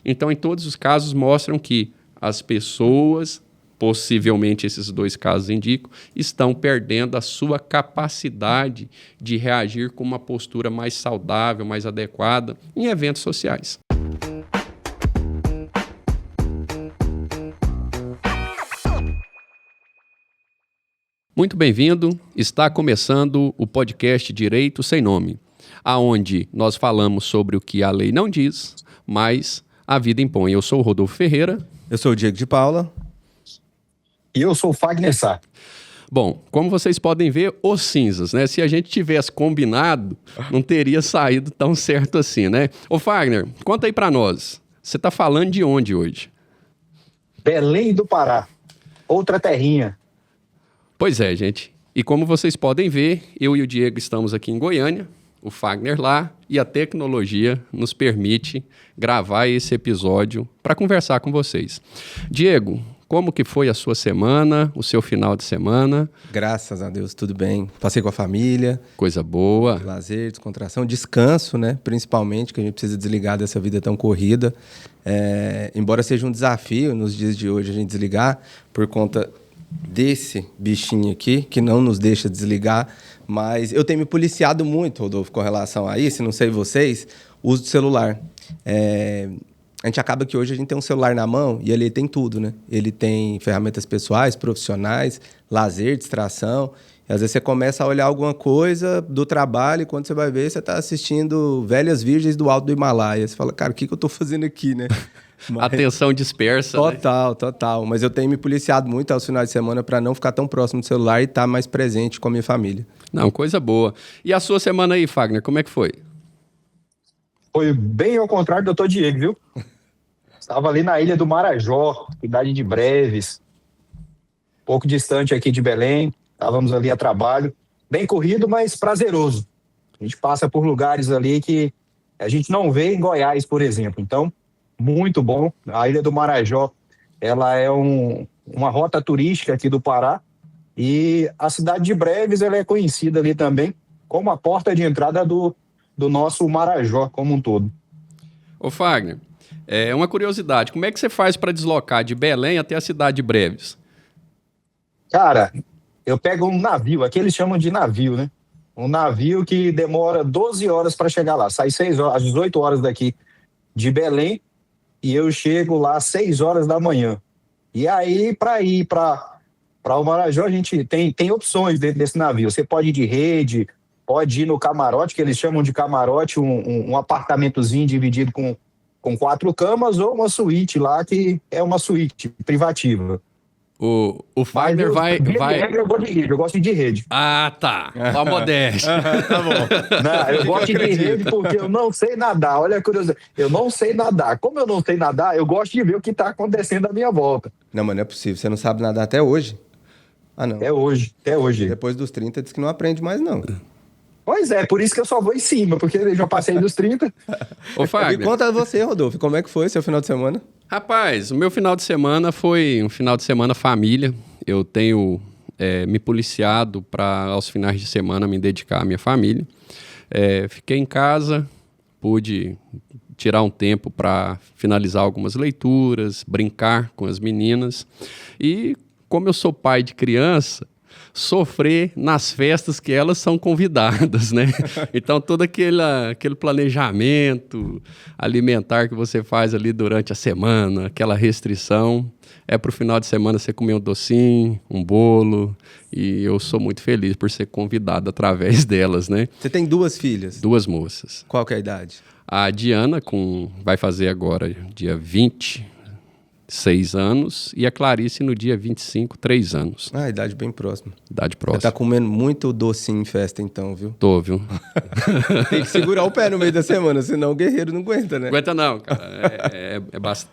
Então, em todos os casos, mostram que as pessoas, possivelmente esses 2 casos indicam, estão perdendo a sua capacidade de reagir com uma postura mais saudável, mais adequada em eventos sociais. Muito bem-vindo, está começando o podcast Direito Sem Nome, aonde nós falamos sobre o que a lei não diz, mas a vida impõe. Eu sou o Rodolfo Ferreira. Eu sou o Diego de Paula. E eu sou o Fagner Sá. Bom, como vocês podem ver, os cinzas, né? Se a gente tivesse combinado, não teria saído tão certo assim, né? Ô Fagner, conta aí pra nós, você tá falando de onde hoje? Belém do Pará, outra terrinha. Pois é, gente. E como vocês podem ver, eu e o Diego estamos aqui em Goiânia, o Fagner lá, e a tecnologia nos permite gravar esse episódio para conversar com vocês. Diego, como que foi a sua semana, o seu final de semana? Graças a Deus, tudo bem. Passei com a família. Coisa boa. Lazer, descontração, descanso, né? Principalmente, que a gente precisa desligar dessa vida tão corrida. Embora seja um desafio nos dias de hoje a gente desligar por conta desse bichinho aqui, que não nos deixa desligar, mas eu tenho me policiado muito, Rodolfo, com relação a isso, não sei vocês, uso do celular. A gente acaba que hoje a gente tem um celular na mão e ele tem tudo, né? Ele tem ferramentas pessoais, profissionais, lazer, distração. E às vezes você começa a olhar alguma coisa do trabalho e quando você vai ver, você está assistindo Velhas Virgens do Alto do Himalaia. Você fala, cara, o que eu estou fazendo aqui, né? Mas... Atenção dispersa, Total. Mas eu tenho me policiado muito aos finais de semana para não ficar tão próximo do celular e estar mais presente com a minha família. Não, coisa boa. E a sua semana aí, Fagner, como é que foi? Foi bem ao contrário do doutor Diego, viu? Estava ali na ilha do Marajó, cidade de Breves, pouco distante aqui de Belém. Estávamos ali a trabalho, bem corrido, mas prazeroso. A gente passa por lugares ali que a gente não vê em Goiás, por exemplo. Então, muito bom. A ilha do Marajó, ela é uma rota turística aqui do Pará. E a cidade de Breves, ela é conhecida ali também como a porta de entrada do nosso Marajó como um todo. Ô Fagner, uma curiosidade, como é que você faz para deslocar de Belém até a cidade de Breves? Cara, eu pego um navio, aqui eles chamam de navio, né? Um navio que demora 12 horas para chegar lá. Sai 6 horas, às 18 horas daqui de Belém e eu chego lá às 6 horas da manhã. E aí, para ir para o Marajó, a gente tem opções dentro desse navio. Você pode ir de rede, pode ir no camarote, que eles chamam de camarote, um apartamentozinho dividido com 4 camas, ou uma suíte lá, que é uma suíte privativa. O Fagner vai... Eu vou de rede, eu gosto de rede. Ah, tá. Ó, modéstia. Tá bom. Não, eu gosto de rede porque eu não sei nadar. Olha a curiosidade. Eu não sei nadar. Como eu não sei nadar, eu gosto de ver o que está acontecendo à minha volta. Não, mas não é possível. Você não sabe nadar até hoje? Ah, não. Até hoje. Depois dos 30, diz que não aprende mais, não. Pois é, por isso que eu só vou em cima, porque eu já passei dos 30. Ô, Fagner. Me conta você, Rodolfo, como é que foi seu final de semana? Rapaz, o meu final de semana foi um final de semana família. Eu tenho me policiado para, aos finais de semana, me dedicar à minha família. Fiquei em casa, pude tirar um tempo para finalizar algumas leituras, brincar com as meninas. E como eu sou pai de criança, sofrer nas festas que elas são convidadas, né? Então, todo aquele planejamento alimentar que você faz ali durante a semana, aquela restrição, para o final de semana você comer um docinho, um bolo, e eu sou muito feliz por ser convidado através delas, né? Você tem 2 filhas? 2 moças. Qual que é a idade? A Diana, vai fazer agora, dia 26 anos, e a Clarice no dia 25, 3 anos. Ah, idade bem próxima. Idade Você próxima. tá comendo muito docinho em festa então, viu? Tô, viu? Tem que segurar o pé no meio da semana, senão o guerreiro não aguenta, né? Aguenta não, cara.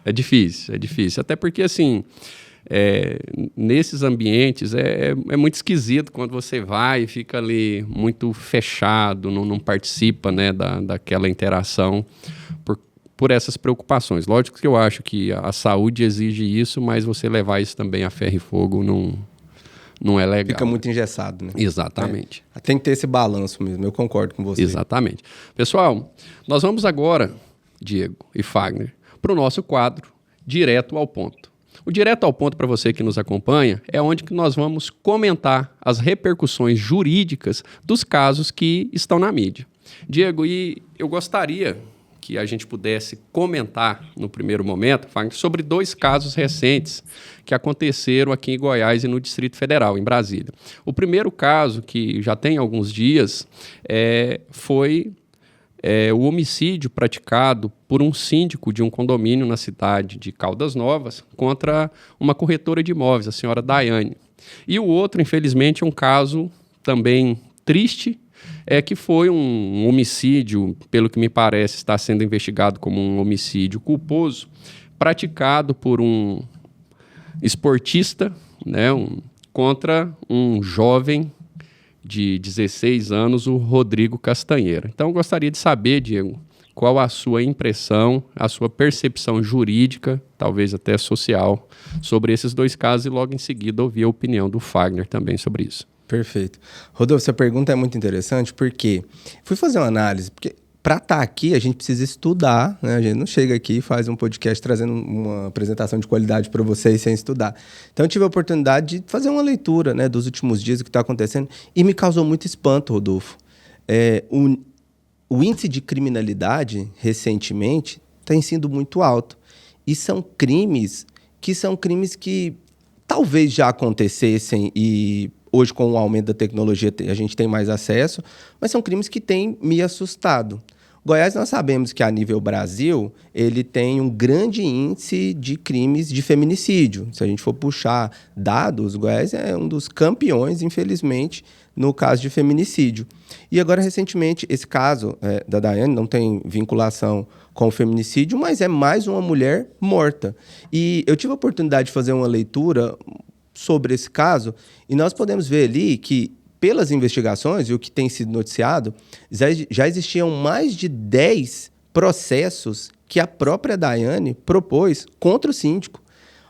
É difícil. Até porque, assim, nesses ambientes é muito esquisito quando você vai e fica ali muito fechado, não participa, né, daquela interação por essas preocupações. Lógico que eu acho que a saúde exige isso, mas você levar isso também a ferro e fogo não é legal. Fica muito engessado, né? Exatamente. Tem que ter esse balanço mesmo, eu concordo com você. Exatamente. Pessoal, nós vamos agora, Diego e Fagner, para o nosso quadro Direto ao Ponto. O Direto ao Ponto, para você que nos acompanha, é onde que nós vamos comentar as repercussões jurídicas dos casos que estão na mídia. Diego, e eu gostaria que a gente pudesse comentar no primeiro momento sobre 2 casos recentes que aconteceram aqui em Goiás e no Distrito Federal, em Brasília. O primeiro caso, que já tem alguns dias, foi o homicídio praticado por um síndico de um condomínio na cidade de Caldas Novas contra uma corretora de imóveis, a senhora Daiane. E o outro, infelizmente, é um caso também triste, que foi um homicídio, pelo que me parece, está sendo investigado como um homicídio culposo, praticado por um esportista, né, contra um jovem de 16 anos, o Rodrigo Castanheira. Então, eu gostaria de saber, Diego, qual a sua impressão, a sua percepção jurídica, talvez até social, sobre esses 2 casos e logo em seguida ouvir a opinião do Fagner também sobre isso. Perfeito. Rodolfo, essa pergunta é muito interessante porque fui fazer uma análise, porque para estar aqui a gente precisa estudar, né? A gente não chega aqui e faz um podcast trazendo uma apresentação de qualidade para vocês sem estudar. Então eu tive a oportunidade de fazer uma leitura, né, dos últimos dias, do que está acontecendo, e me causou muito espanto, Rodolfo. O índice de criminalidade, recentemente, tem sido muito alto. E são crimes que talvez já acontecessem e hoje, com o aumento da tecnologia, a gente tem mais acesso, mas são crimes que têm me assustado. Goiás, nós sabemos que, a nível Brasil, ele tem um grande índice de crimes de feminicídio. Se a gente for puxar dados, Goiás é um dos campeões, infelizmente, no caso de feminicídio. E agora, recentemente, esse caso da Daiane não tem vinculação com o feminicídio, mas é mais uma mulher morta. E eu tive a oportunidade de fazer uma leitura sobre esse caso, e nós podemos ver ali que, pelas investigações e o que tem sido noticiado, já existiam mais de 10 processos que a própria Daiane propôs contra o síndico.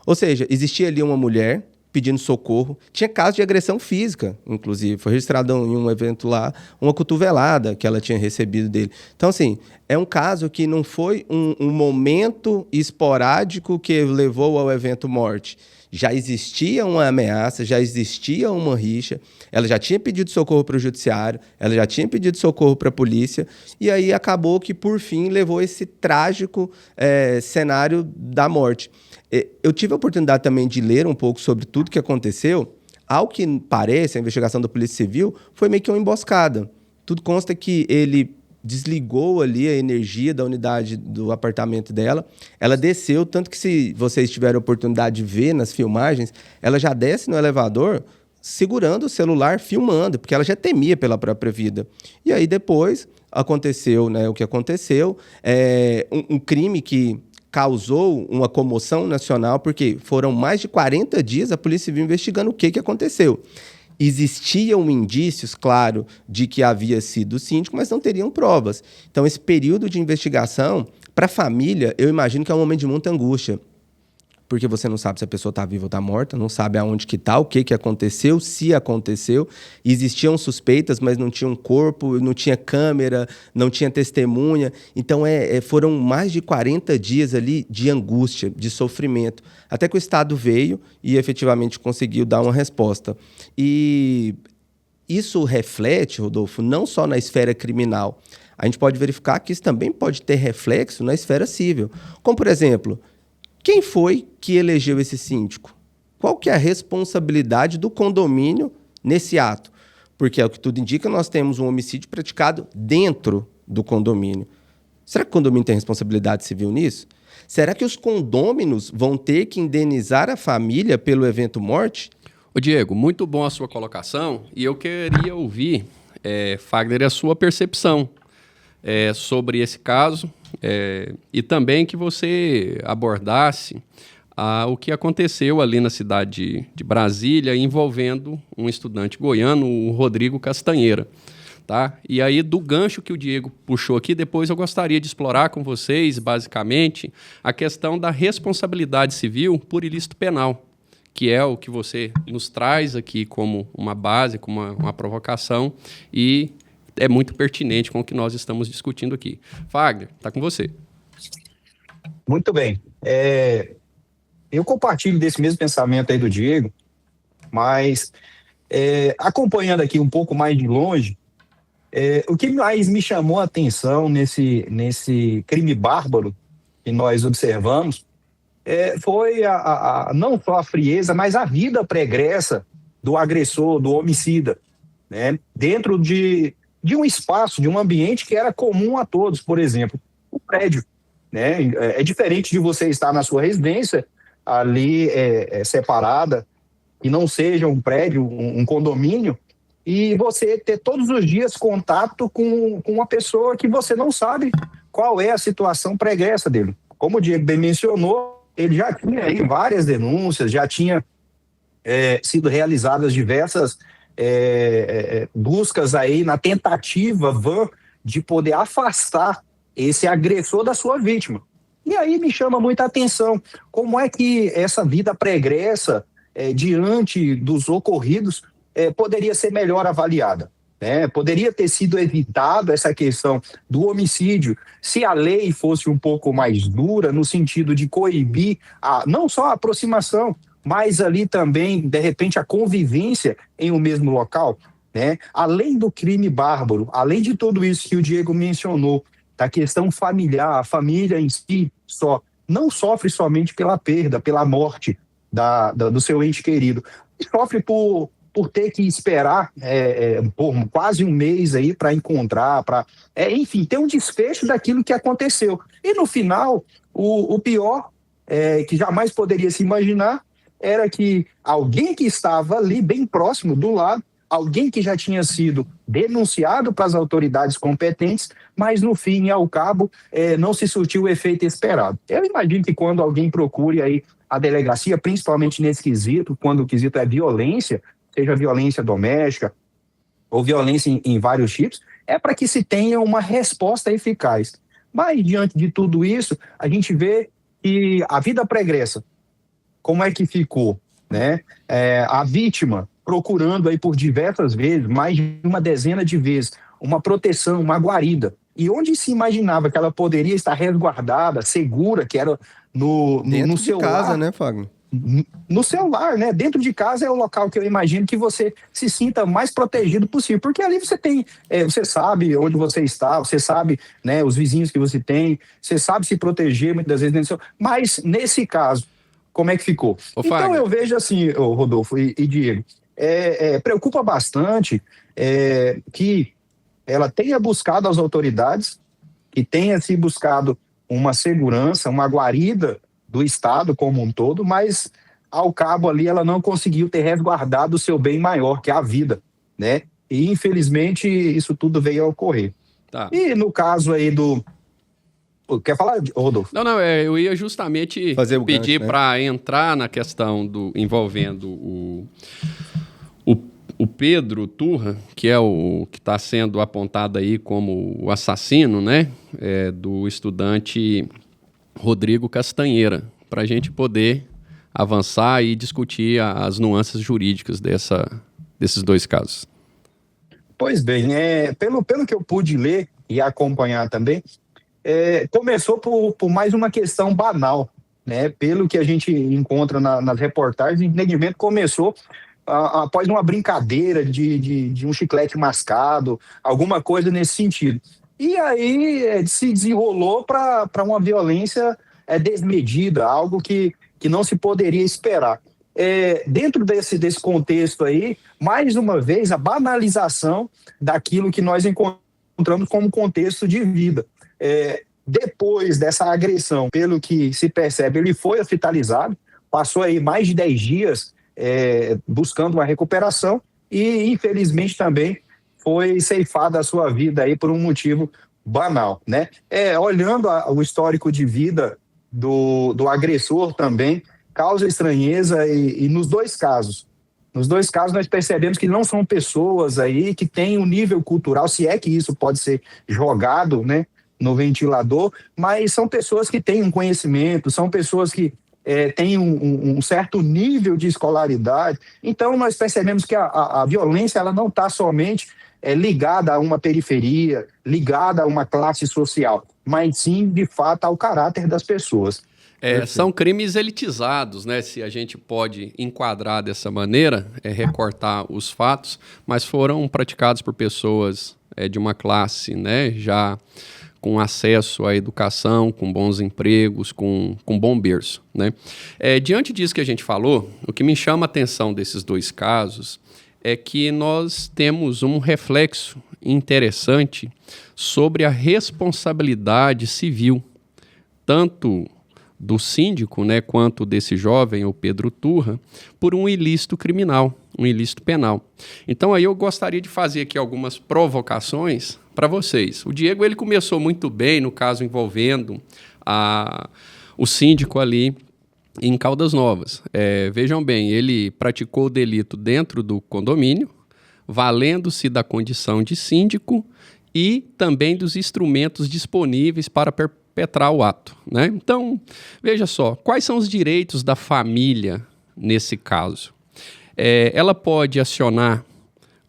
Ou seja, existia ali uma mulher pedindo socorro, tinha caso de agressão física, inclusive, foi registrado em um evento lá, uma cotovelada que ela tinha recebido dele. Então, assim, é um caso que não foi um momento esporádico que levou ao evento morte. Já existia uma ameaça, já existia uma rixa, ela já tinha pedido socorro para o judiciário, ela já tinha pedido socorro para a polícia, e aí acabou que, por fim, levou esse trágico cenário da morte. Eu tive a oportunidade também de ler um pouco sobre tudo que aconteceu. Ao que parece, a investigação da Polícia Civil foi meio que uma emboscada. Tudo consta que ele desligou ali a energia da unidade do apartamento dela. Ela desceu, tanto que, se vocês tiverem a oportunidade de ver nas filmagens, ela já desce no elevador segurando o celular, filmando, porque ela já temia pela própria vida. E aí depois aconteceu, né, o que aconteceu, um crime que causou uma comoção nacional, porque foram mais de 40 dias a Polícia Civil investigando o que aconteceu. Existiam indícios, claro, de que havia sido o síndico, mas não teriam provas. Então, esse período de investigação, para a família, eu imagino que é um momento de muita angústia, porque você não sabe se a pessoa está viva ou está morta, não sabe aonde que está, o que aconteceu, se aconteceu. Existiam suspeitas, mas não tinha um corpo, não tinha câmera, não tinha testemunha. Então, foram mais de 40 dias ali de angústia, de sofrimento, até que o Estado veio e efetivamente conseguiu dar uma resposta. E isso reflete, Rodolfo, não só na esfera criminal. A gente pode verificar que isso também pode ter reflexo na esfera civil. Como, por exemplo, quem foi que elegeu esse síndico? Qual que é a responsabilidade do condomínio nesse ato? Porque, é o que tudo indica, nós temos um homicídio praticado dentro do condomínio. Será que o condomínio tem responsabilidade civil nisso? Será que os condôminos vão ter que indenizar a família pelo evento morte? Ô Diego, muito bom a sua colocação, e eu queria ouvir, Fagner, a sua percepção sobre esse caso, e também que você abordasse o que aconteceu ali na cidade de Brasília envolvendo um estudante goiano, o Rodrigo Castanheira. Tá? E aí, do gancho que o Diego puxou aqui, depois eu gostaria de explorar com vocês, basicamente, a questão da responsabilidade civil por ilícito penal, que é o que você nos traz aqui como uma base, como uma provocação, e é muito pertinente com o que nós estamos discutindo aqui. Fagner, está com você. Muito bem. Eu compartilho desse mesmo pensamento aí do Diego, mas acompanhando aqui um pouco mais de longe, o que mais me chamou a atenção nesse crime bárbaro que nós observamos foi não só a frieza, mas a vida pregressa do agressor, do homicida, né? Dentro de um espaço, de um ambiente que era comum a todos, por exemplo, o prédio, né? É diferente de você estar na sua residência, ali separada, que não seja um prédio, um condomínio, e você ter todos os dias contato com uma pessoa que você não sabe qual é a situação pregressa dele. Como o Diego bem mencionou, ele já tinha aí várias denúncias, já tinha sido realizadas diversas buscas aí na tentativa vã de poder afastar esse agressor da sua vítima. E aí me chama muita atenção como é que essa vida pregressa, diante dos ocorridos, poderia ser melhor avaliada. Poderia ter sido evitado essa questão do homicídio se a lei fosse um pouco mais dura, no sentido de coibir não só a aproximação, mas ali também, de repente, a convivência em um mesmo local. Além do crime bárbaro, além de tudo isso que o Diego mencionou, da questão familiar, a família em si não sofre somente pela perda, pela morte do seu ente querido, sofre por ter que esperar por quase um mês aí para encontrar, enfim, ter um desfecho daquilo que aconteceu. E no final, o pior, que jamais poderia se imaginar, era que alguém que estava ali bem próximo do lado, alguém que já tinha sido denunciado para as autoridades competentes, mas no fim e ao cabo não se surtiu o efeito esperado. Eu imagino que quando alguém procure aí a delegacia, principalmente nesse quesito, quando o quesito é violência, seja violência doméstica ou violência em vários tipos, é para que se tenha uma resposta eficaz. Mas, diante de tudo isso, a gente vê que a vida pregressa, como é que ficou? A vítima procurando aí por diversas vezes, mais de uma dezena de vezes, uma proteção, uma guarida. E onde se imaginava que ela poderia estar resguardada, segura, que era no seu casa, lar, né, Fagner? No celular, né? Dentro de casa é o local que eu imagino que você se sinta mais protegido possível, porque ali você tem, você sabe onde você está, você sabe, né, os vizinhos que você tem, você sabe se proteger muitas vezes, mas nesse caso, como é que ficou? Então eu vejo assim, Rodolfo e Diego, preocupa bastante que ela tenha buscado as autoridades, que tenha se buscado uma segurança, uma guarida do Estado como um todo, mas ao cabo ali ela não conseguiu ter resguardado o seu bem maior, que é a vida, né? E infelizmente isso tudo veio a ocorrer. Tá. E no caso aí Quer falar, Rodolfo? Não, eu ia justamente pedir para entrar na questão envolvendo o Pedro Turra, que é o que está sendo apontado aí como o assassino, né? Do estudante Rodrigo Castanheira, para a gente poder avançar e discutir as nuances jurídicas desses dois casos. Pois bem, pelo que eu pude ler e acompanhar também, começou por mais uma questão banal, né? Pelo que a gente encontra nas reportagens, o entendimento começou após uma brincadeira de um chiclete mascado, alguma coisa nesse sentido. E aí se desenrolou para uma violência desmedida, algo que não se poderia esperar. Dentro desse contexto aí, mais uma vez, a banalização daquilo que nós encontramos como contexto de vida. Depois dessa agressão, pelo que se percebe, ele foi hospitalizado, passou aí mais de 10 dias buscando uma recuperação e, infelizmente, também foi ceifada a sua vida aí por um motivo banal, né? Olhando o histórico de vida do agressor também, causa estranheza e nos dois casos nós percebemos que não são pessoas aí que têm um nível cultural, se é que isso pode ser jogado, né, no ventilador, mas são pessoas que têm um conhecimento, são pessoas que têm um certo nível de escolaridade. Então nós percebemos que a violência ela não está somente ligada a uma periferia, ligada a uma classe social, mas sim, de fato, ao caráter das pessoas. São crimes elitizados, né? Se a gente pode enquadrar dessa maneira, recortar os fatos, mas foram praticados por pessoas de uma classe, né, já com acesso à educação, com bons empregos, com bom berço, né? Diante disso que a gente falou, o que me chama a atenção desses dois casos é que nós temos um reflexo interessante sobre a responsabilidade civil, tanto do síndico, né, quanto desse jovem, o Pedro Turra, por um ilícito criminal, um ilícito penal. Então aí eu gostaria de fazer aqui algumas provocações para vocês. O Diego, ele começou muito bem no caso envolvendo o síndico ali em Caldas Novas. Vejam bem, ele praticou o delito dentro do condomínio, valendo-se da condição de síndico e também dos instrumentos disponíveis para perpetrar o ato, né? Então, veja só, quais são os direitos da família nesse caso? Ela pode acionar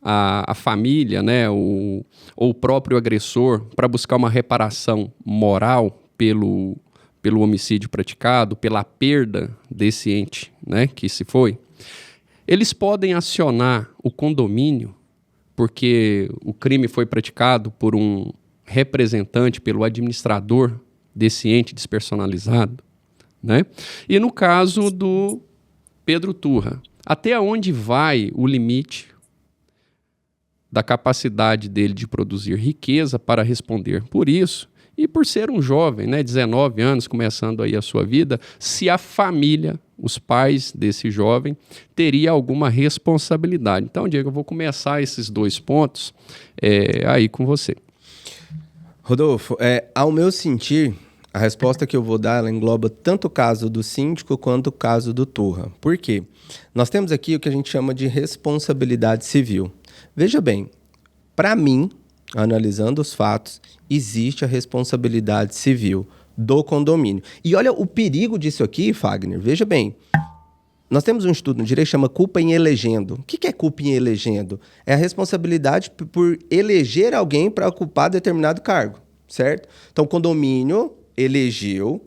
a família, né, ou o próprio agressor para buscar uma reparação moral pelo homicídio praticado, pela perda desse ente, né, que se foi. Eles podem acionar o condomínio porque o crime foi praticado por um representante, pelo administrador desse ente despersonalizado, né? E no caso do Pedro Turra, até onde vai o limite da capacidade dele de produzir riqueza para responder por isso, e por ser um jovem, né, 19 anos, começando aí a sua vida, se a família, os pais desse jovem, teria alguma responsabilidade. Então, Diego, eu vou começar esses dois pontos aí com você. Rodolfo, ao meu sentir, a resposta que eu vou dar, ela engloba tanto o caso do síndico quanto o caso do Turra. Por quê? Nós temos aqui o que a gente chama de responsabilidade civil. Veja bem, para mim, analisando os fatos, existe a responsabilidade civil do condomínio. E olha o perigo disso aqui, Fagner. Veja bem, nós temos um estudo no direito que chama culpa em elegendo. O que é culpa em elegendo? É a responsabilidade por eleger alguém para ocupar determinado cargo, certo? Então, o condomínio elegeu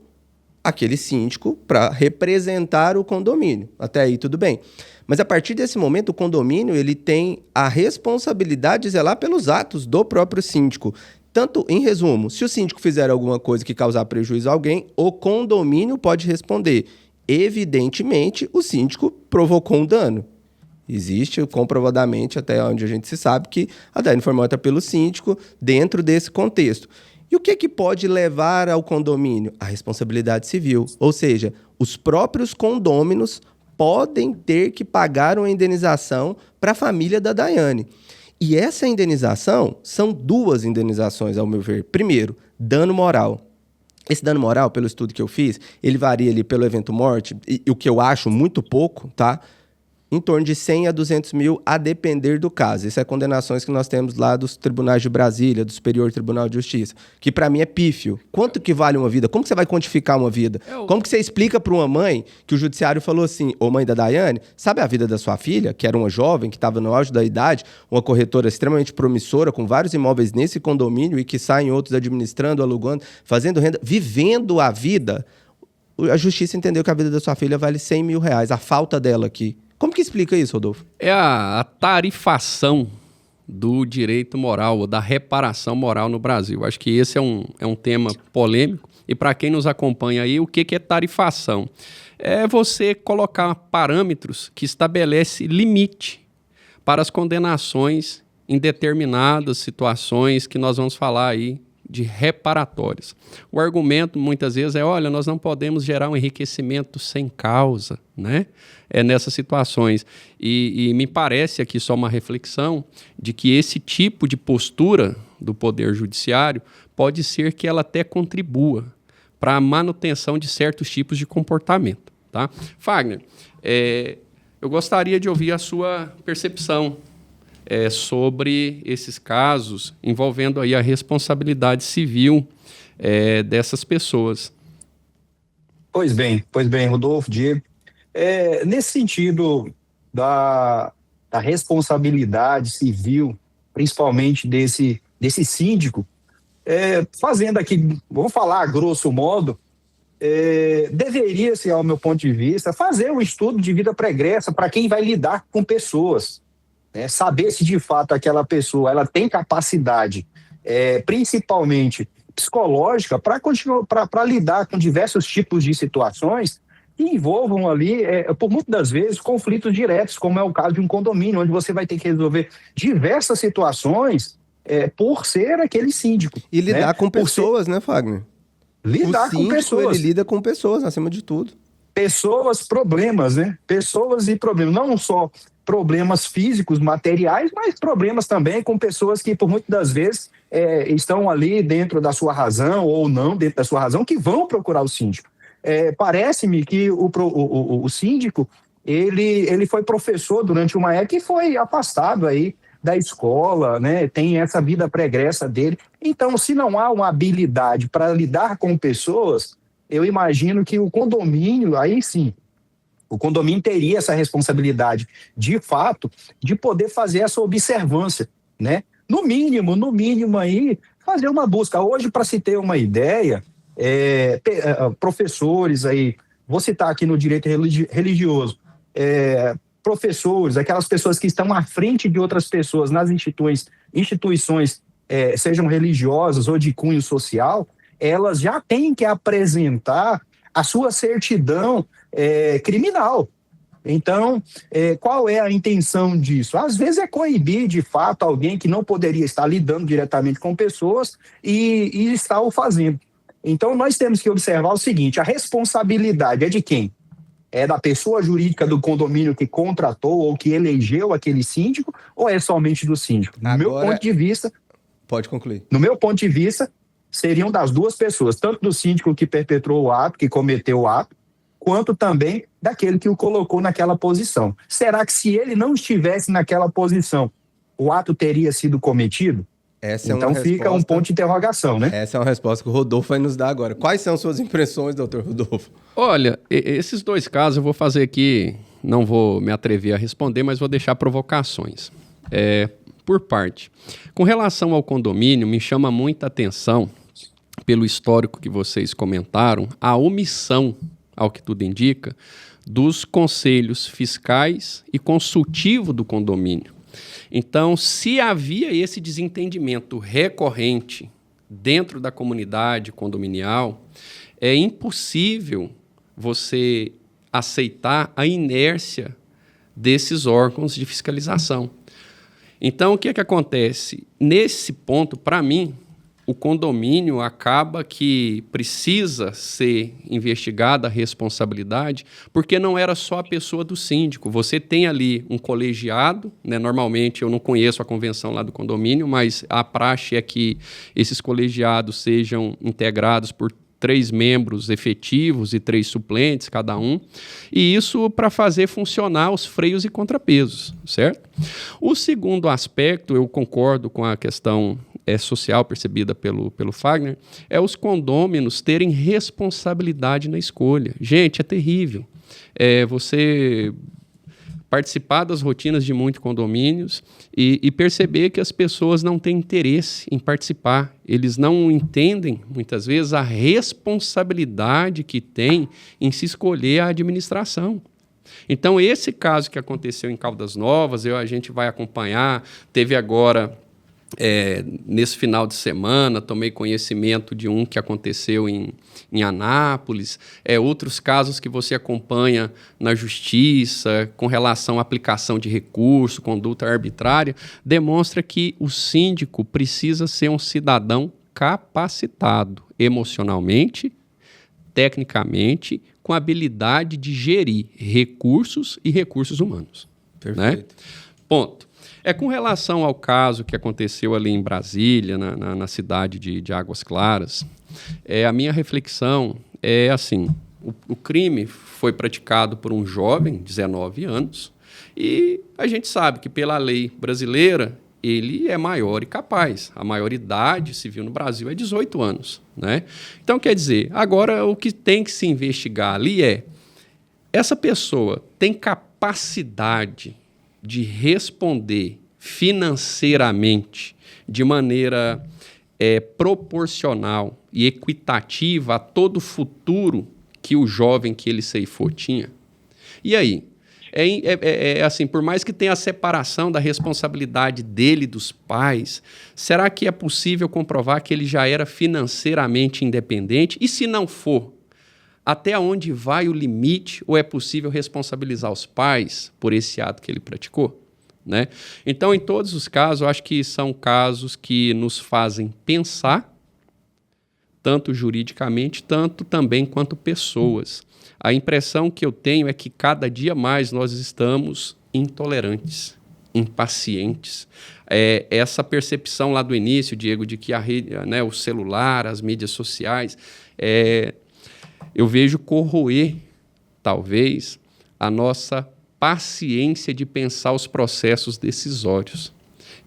aquele síndico para representar o condomínio. Até aí, tudo bem. Mas, a partir desse momento, o condomínio ele tem a responsabilidade de zelar pelos atos do próprio síndico. Tanto, em resumo, se o síndico fizer alguma coisa que causar prejuízo a alguém, o condomínio pode responder. Evidentemente, o síndico provocou um dano. Existe, comprovadamente, até onde a gente se sabe, que a dano foi morta pelo síndico dentro desse contexto. E o que pode levar ao condomínio? A responsabilidade civil. Ou seja, os próprios condôminos podem ter que pagar uma indenização para a família da Daiane. E essa indenização são duas indenizações, ao meu ver. Primeiro, dano moral. Esse dano moral, pelo estudo que eu fiz, ele varia ali pelo evento morte, e o que eu acho muito pouco, tá? Em torno de 100 a 200 mil, a depender do caso. Isso é condenações que nós temos lá dos tribunais de Brasília, do Superior Tribunal de Justiça, que para mim é pífio. Quanto que vale uma vida? Como que você vai quantificar uma vida? Como que você explica para uma mãe que o judiciário falou assim, ô mãe da Daiane, sabe a vida da sua filha, que era uma jovem, que estava no auge da idade, uma corretora extremamente promissora, com vários imóveis nesse condomínio e que saem outros administrando, alugando, fazendo renda, vivendo a vida. A justiça entendeu que a vida da sua filha vale 100 mil reais, a falta dela aqui. Como que explica isso, Rodolfo? É a tarifação do direito moral, ou da reparação moral no Brasil. Acho que esse é um tema polêmico. E para quem nos acompanha aí, o que é tarifação? É você colocar parâmetros que estabelecem limite para as condenações em determinadas situações que nós vamos falar aí de reparatórias. O argumento, muitas vezes, olha, nós não podemos gerar um enriquecimento sem causa, né? Nessas situações. E me parece aqui só uma reflexão de que esse tipo de postura do Poder Judiciário pode ser que ela até contribua para a manutenção de certos tipos de comportamento, tá? Fagner, eu gostaria de ouvir a sua percepção sobre esses casos envolvendo aí a responsabilidade civil dessas pessoas. Pois bem, Rodolfo, Diego. Nesse sentido da responsabilidade civil principalmente desse síndico, fazendo aqui, vou falar a grosso modo, deveria-se, ao meu ponto de vista, fazer um estudo de vida pregressa para quem vai lidar com pessoas, né? Saber se de fato aquela pessoa ela tem capacidade, principalmente psicológica, para lidar com diversos tipos de situações que envolvam ali, por muitas das vezes, conflitos diretos, como é o caso de um condomínio, onde você vai ter que resolver diversas situações por ser aquele síndico. E lidar, né? com pessoas, né, Fagner? Lidar o síndico, com pessoas. Ele lida com pessoas, acima de tudo. Pessoas, problemas, né? Pessoas e problemas. Não só problemas físicos, materiais, mas problemas também com pessoas que, por muitas das vezes, estão ali dentro da sua razão ou não dentro da sua razão, que vão procurar o síndico. Parece-me que o síndico, ele foi professor durante uma época e foi afastado aí da escola, né? Tem essa vida pregressa dele. Então, se não há uma habilidade para lidar com pessoas, eu imagino que o condomínio, aí sim, o condomínio teria essa responsabilidade, de fato, de poder fazer essa observância, né? No mínimo aí, fazer uma busca. Hoje, para se ter uma ideia, professores aí, vou citar aqui no direito religioso, professores, aquelas pessoas que estão à frente de outras pessoas nas instituições, sejam religiosas ou de cunho social, elas já têm que apresentar a sua certidão criminal. Então, qual é a intenção disso? Às vezes é coibir, de fato, alguém que não poderia estar lidando diretamente com pessoas e está o fazendo. Então, nós temos que observar o seguinte: a responsabilidade é de quem? É da pessoa jurídica do condomínio que contratou ou que elegeu aquele síndico, ou é somente do síndico? No meu ponto de vista... Pode concluir. No meu ponto de vista, seriam das duas pessoas, tanto do síndico que perpetrou o ato, que cometeu o ato, quanto também daquele que o colocou naquela posição. Será que se ele não estivesse naquela posição, o ato teria sido cometido? Então fica um ponto de interrogação, né? Essa é uma resposta que o Rodolfo vai nos dar agora. Quais são suas impressões, doutor Rodolfo? Olha, esses dois casos eu vou fazer aqui, não vou me atrever a responder, mas vou deixar provocações. Por parte. Com relação ao condomínio, me chama muita atenção, pelo histórico que vocês comentaram, a omissão, ao que tudo indica, dos conselhos fiscais e consultivo do condomínio. Então, se havia esse desentendimento recorrente dentro da comunidade condominial, é impossível você aceitar a inércia desses órgãos de fiscalização. Então, o que acontece? Nesse ponto, para mim, o condomínio acaba que precisa ser investigada a responsabilidade, porque não era só a pessoa do síndico. Você tem ali um colegiado, né? Normalmente eu não conheço a convenção lá do condomínio, mas a praxe é que esses colegiados sejam integrados por 3 membros efetivos e 3 suplentes, cada um, e isso para fazer funcionar os freios e contrapesos, certo? O segundo aspecto, eu concordo com a questão social percebida pelo Fagner, é os condôminos terem responsabilidade na escolha. Gente, é terrível. Você participar das rotinas de muitos condomínios e perceber que as pessoas não têm interesse em participar. Eles não entendem, muitas vezes, a responsabilidade que tem em se escolher a administração. Então, esse caso que aconteceu em Caldas Novas, a gente vai acompanhar, teve agora... nesse final de semana, tomei conhecimento de um que aconteceu em Anápolis, outros casos que você acompanha na justiça com relação à aplicação de recurso, conduta arbitrária, demonstra que o síndico precisa ser um cidadão capacitado emocionalmente, tecnicamente, com habilidade de gerir recursos e recursos humanos. Perfeito. Né? Ponto. Com relação ao caso que aconteceu ali em Brasília, na cidade de Águas Claras, a minha reflexão é assim, o crime foi praticado por um jovem, 19 anos, e a gente sabe que pela lei brasileira ele é maior e capaz. A maioridade civil no Brasil é 18 anos. Né? Então, quer dizer, agora o que tem que se investigar ali essa pessoa tem capacidade de responder financeiramente, de maneira proporcional e equitativa a todo o futuro que o jovem que ele ceifou tinha? E aí? Assim, por mais que tenha a separação da responsabilidade dele e dos pais, será que é possível comprovar que ele já era financeiramente independente? E se não for, até onde vai o limite, ou é possível responsabilizar os pais por esse ato que ele praticou? Né? Então, em todos os casos, eu acho que são casos que nos fazem pensar, tanto juridicamente, tanto também quanto pessoas. A impressão que eu tenho é que cada dia mais nós estamos intolerantes, impacientes. Essa percepção lá do início, Diego, de que a rede, né, o celular, as mídias sociais, eu vejo corroer, talvez, a nossa paciência de pensar os processos decisórios.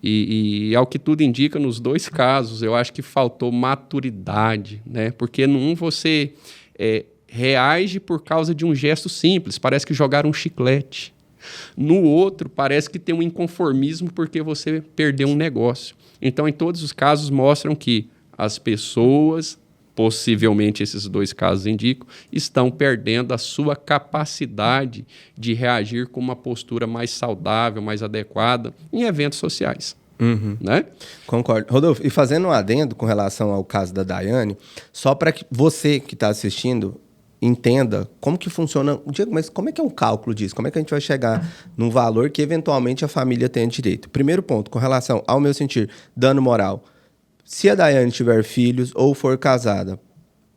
E ao que tudo indica, nos dois casos, eu acho que faltou maturidade, né? Porque num você reage por causa de um gesto simples, parece que jogaram um chiclete. No outro, parece que tem um inconformismo porque você perdeu um negócio. Então, em todos os casos, mostram que as pessoas, possivelmente esses dois casos indicam, estão perdendo a sua capacidade de reagir com uma postura mais saudável, mais adequada em eventos sociais. Né? Concordo. Rodolfo, e fazendo um adendo com relação ao caso da Daiane, só para que você que está assistindo entenda como que funciona. Diego, mas como é que é um cálculo disso? Como é que a gente vai chegar num valor que eventualmente a família tenha direito? Primeiro ponto, com relação ao meu sentir, dano moral. Se a Daiane tiver filhos ou for casada,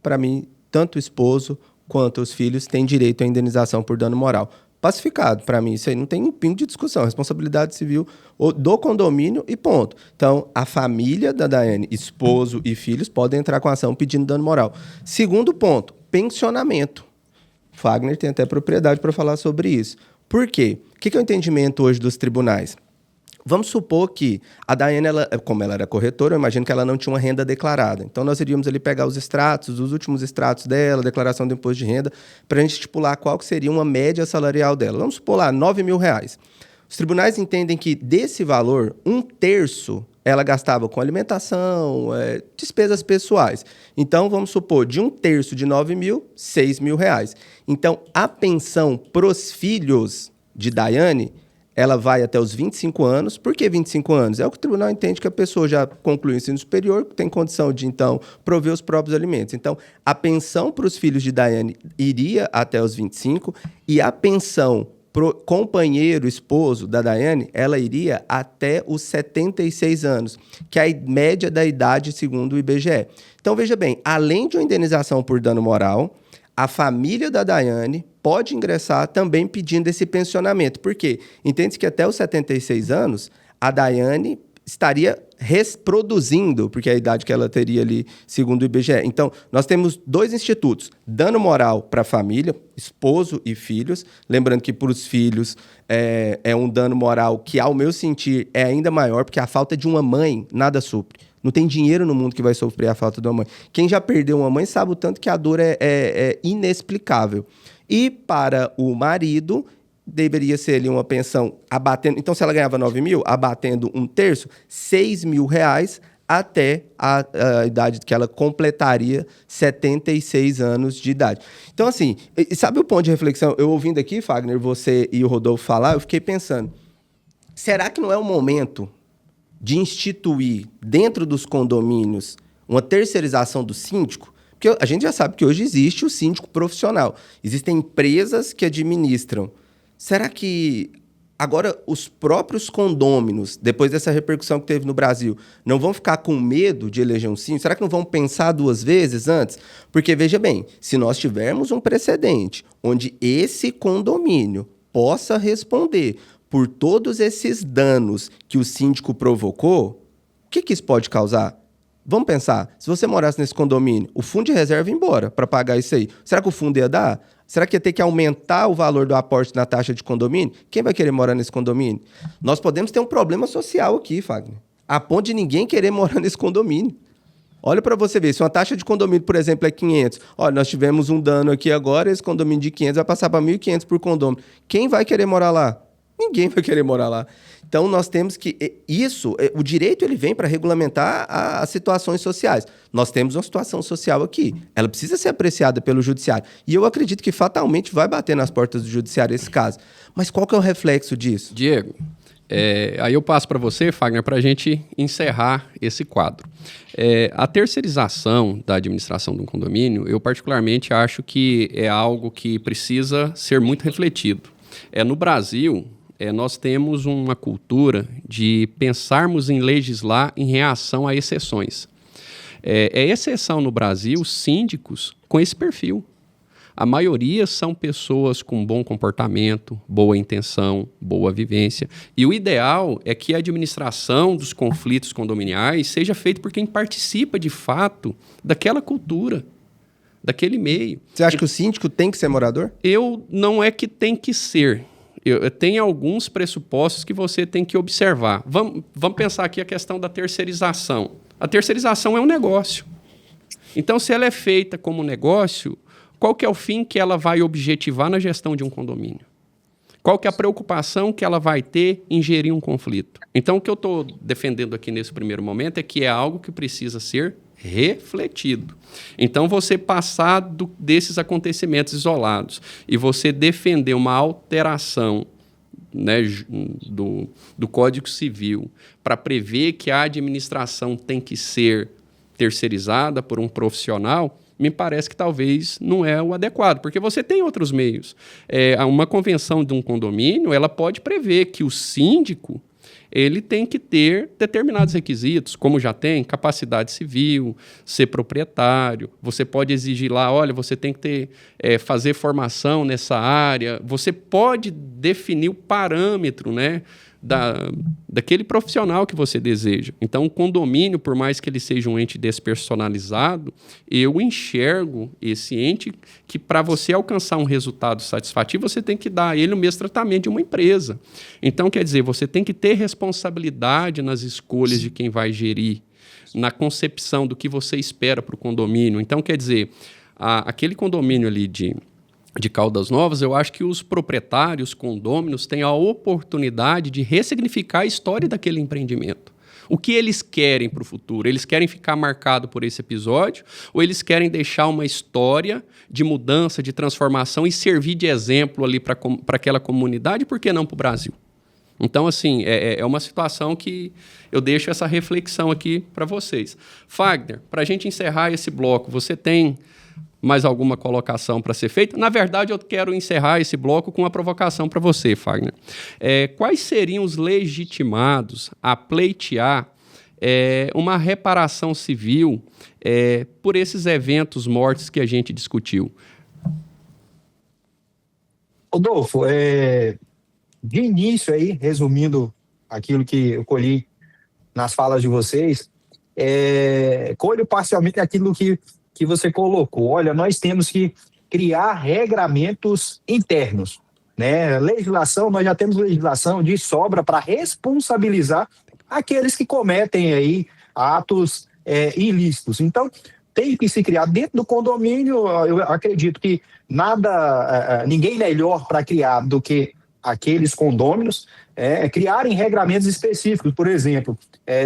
para mim, tanto o esposo quanto os filhos têm direito à indenização por dano moral. Pacificado, para mim, isso aí não tem um pingo de discussão. Responsabilidade civil do condomínio e ponto. Então, a família da Daiane, esposo e filhos, podem entrar com ação pedindo dano moral. Segundo ponto, pensionamento. Fagner tem até propriedade para falar sobre isso. Por quê? O que é o entendimento hoje dos tribunais? Vamos supor que a Daiane, como ela era corretora, eu imagino que ela não tinha uma renda declarada. Então, nós iríamos ali pegar os extratos, os últimos extratos dela, declaração do imposto de renda, para a gente estipular qual que seria uma média salarial dela. Vamos supor lá, R$9.000. Os tribunais entendem que, desse valor, 1/3 ela gastava com alimentação, despesas pessoais. Então, vamos supor, de 1/3 de 9.000, R$6.000. Então, a pensão pros filhos de Daiane, ela vai até os 25 anos. Por que 25 anos? É o que o tribunal entende que a pessoa já concluiu o ensino superior, tem condição de, então, prover os próprios alimentos. Então, a pensão para os filhos de Daiane iria até os 25 e a pensão pro companheiro, esposo da Daiane, ela iria até os 76 anos, que é a média da idade segundo o IBGE. Então, veja bem, além de uma indenização por dano moral, a família da Daiane pode ingressar também pedindo esse pensionamento. Por quê? Entende-se que até os 76 anos, a Daiane estaria reproduzindo, porque é a idade que ela teria ali, segundo o IBGE. Então, nós temos dois institutos. Dano moral para a família, esposo e filhos. Lembrando que para os filhos é um dano moral que, ao meu sentir, é ainda maior, porque a falta de uma mãe nada supre. Não tem dinheiro no mundo que vai sofrer a falta de uma mãe. Quem já perdeu uma mãe sabe o tanto que a dor é inexplicável. E para o marido, deveria ser ali uma pensão abatendo... Então, se ela ganhava 9.000, abatendo 1/3, R$6.000 até a idade que ela completaria 76 anos de idade. Então, assim, sabe o ponto de reflexão? Eu ouvindo aqui, Fagner, você e o Rodolfo falar, eu fiquei pensando, será que não é o momento de instituir dentro dos condomínios uma terceirização do síndico? Porque a gente já sabe que hoje existe o síndico profissional. Existem empresas que administram. Será que agora os próprios condôminos, depois dessa repercussão que teve no Brasil, não vão ficar com medo de eleger um síndico? Será que não vão pensar duas vezes antes? Porque, veja bem, se nós tivermos um precedente onde esse condomínio possa responder por todos esses danos que o síndico provocou, o que isso pode causar? Vamos pensar, se você morasse nesse condomínio, o fundo de reserva ia embora para pagar isso aí. Será que o fundo ia dar? Será que ia ter que aumentar o valor do aporte na taxa de condomínio? Quem vai querer morar nesse condomínio? Nós podemos ter um problema social aqui, Fagner, a ponto de ninguém querer morar nesse condomínio. Olha para você ver, se uma taxa de condomínio, por exemplo, é 500, olha, nós tivemos um dano aqui agora, esse condomínio de 500 vai passar para 1.500 por condomínio. Quem vai querer morar lá? ninguém vai querer morar lá. Então, nós temos que... o direito ele vem para regulamentar as situações sociais. Nós temos uma situação social aqui. Ela precisa ser apreciada pelo judiciário. E eu acredito que fatalmente vai bater nas portas do judiciário esse caso. Mas qual que é o reflexo disso? Diego, aí eu passo para você, Fagner, para a gente encerrar esse quadro. A terceirização da administração de um condomínio, eu particularmente acho que é algo que precisa ser muito refletido. No Brasil... nós temos uma cultura de pensarmos em legislar em reação a exceções. É exceção no Brasil síndicos com esse perfil. A maioria são pessoas com bom comportamento, boa intenção, boa vivência. E o ideal é que a administração dos conflitos condominiais seja feita por quem participa de fato daquela cultura, daquele meio. Você acha que o síndico tem que ser morador? Não é que tem que ser. Tem alguns pressupostos que você tem que observar. Vamos pensar aqui a questão da terceirização. A terceirização é um negócio. Então, se ela é feita como negócio, qual que é o fim que ela vai objetivar na gestão de um condomínio? Qual que é a preocupação que ela vai ter em gerir um conflito? Então, o que eu estou defendendo aqui nesse primeiro momento é que é algo que precisa ser refletido. Então, você passar desses acontecimentos isolados e você defender uma alteração, né, do Código Civil para prever que a administração tem que ser terceirizada por um profissional, me parece que talvez não é o adequado, porque você tem outros meios. Uma convenção de um condomínio, ela pode prever que o síndico ele tem que ter determinados requisitos, como já tem, capacidade civil, ser proprietário. Você pode exigir lá, olha, você tem que fazer formação nessa área. Você pode definir o parâmetro, né, daquele profissional que você deseja. Então, o condomínio, por mais que ele seja um ente despersonalizado, eu enxergo esse ente que, para você alcançar um resultado satisfativo, você tem que dar a ele o mesmo tratamento de uma empresa. Então, quer dizer, você tem que ter responsabilidade nas escolhas de quem vai gerir, na concepção do que você espera para o condomínio. Então, quer dizer, aquele condomínio ali de Caldas Novas, eu acho que os proprietários, condôminos, têm a oportunidade de ressignificar a história daquele empreendimento. O que eles querem para o futuro? Eles querem ficar marcados por esse episódio ou eles querem deixar uma história de mudança, de transformação e servir de exemplo ali para aquela comunidade, por que não para o Brasil? Então, assim, é uma situação que eu deixo essa reflexão aqui para vocês. Fagner, para a gente encerrar esse bloco, você tem mais alguma colocação para ser feita? Na verdade, eu quero encerrar esse bloco com uma provocação para você, Fagner. Quais seriam os legitimados a pleitear uma reparação civil por esses eventos mortes que a gente discutiu? Rodolfo, de início aí, resumindo aquilo que eu colhi nas falas de vocês, colho parcialmente aquilo que você colocou. Olha, nós temos que criar regramentos internos, né? Legislação, nós já temos legislação de sobra para responsabilizar aqueles que cometem aí atos ilícitos. Então, tem que se criar dentro do condomínio. Eu acredito que ninguém melhor para criar do que aqueles condôminos criarem regramentos específicos. Por exemplo,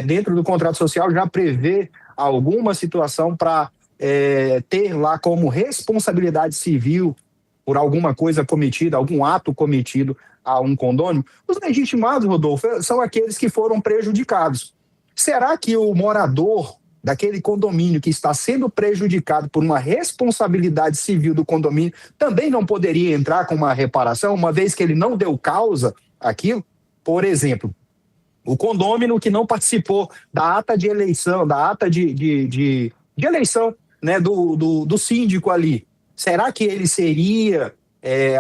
dentro do contrato social já prevê alguma situação para ter lá como responsabilidade civil por alguma coisa cometida, algum ato cometido a um condômino. Os legitimados, Rodolfo, são aqueles que foram prejudicados. Será que o morador daquele condomínio que está sendo prejudicado por uma responsabilidade civil do condomínio também não poderia entrar com uma reparação, uma vez que ele não deu causa àquilo? Por exemplo, o condômino que não participou da ata de eleição, da ata de eleição, né, do síndico ali. Será que ele seria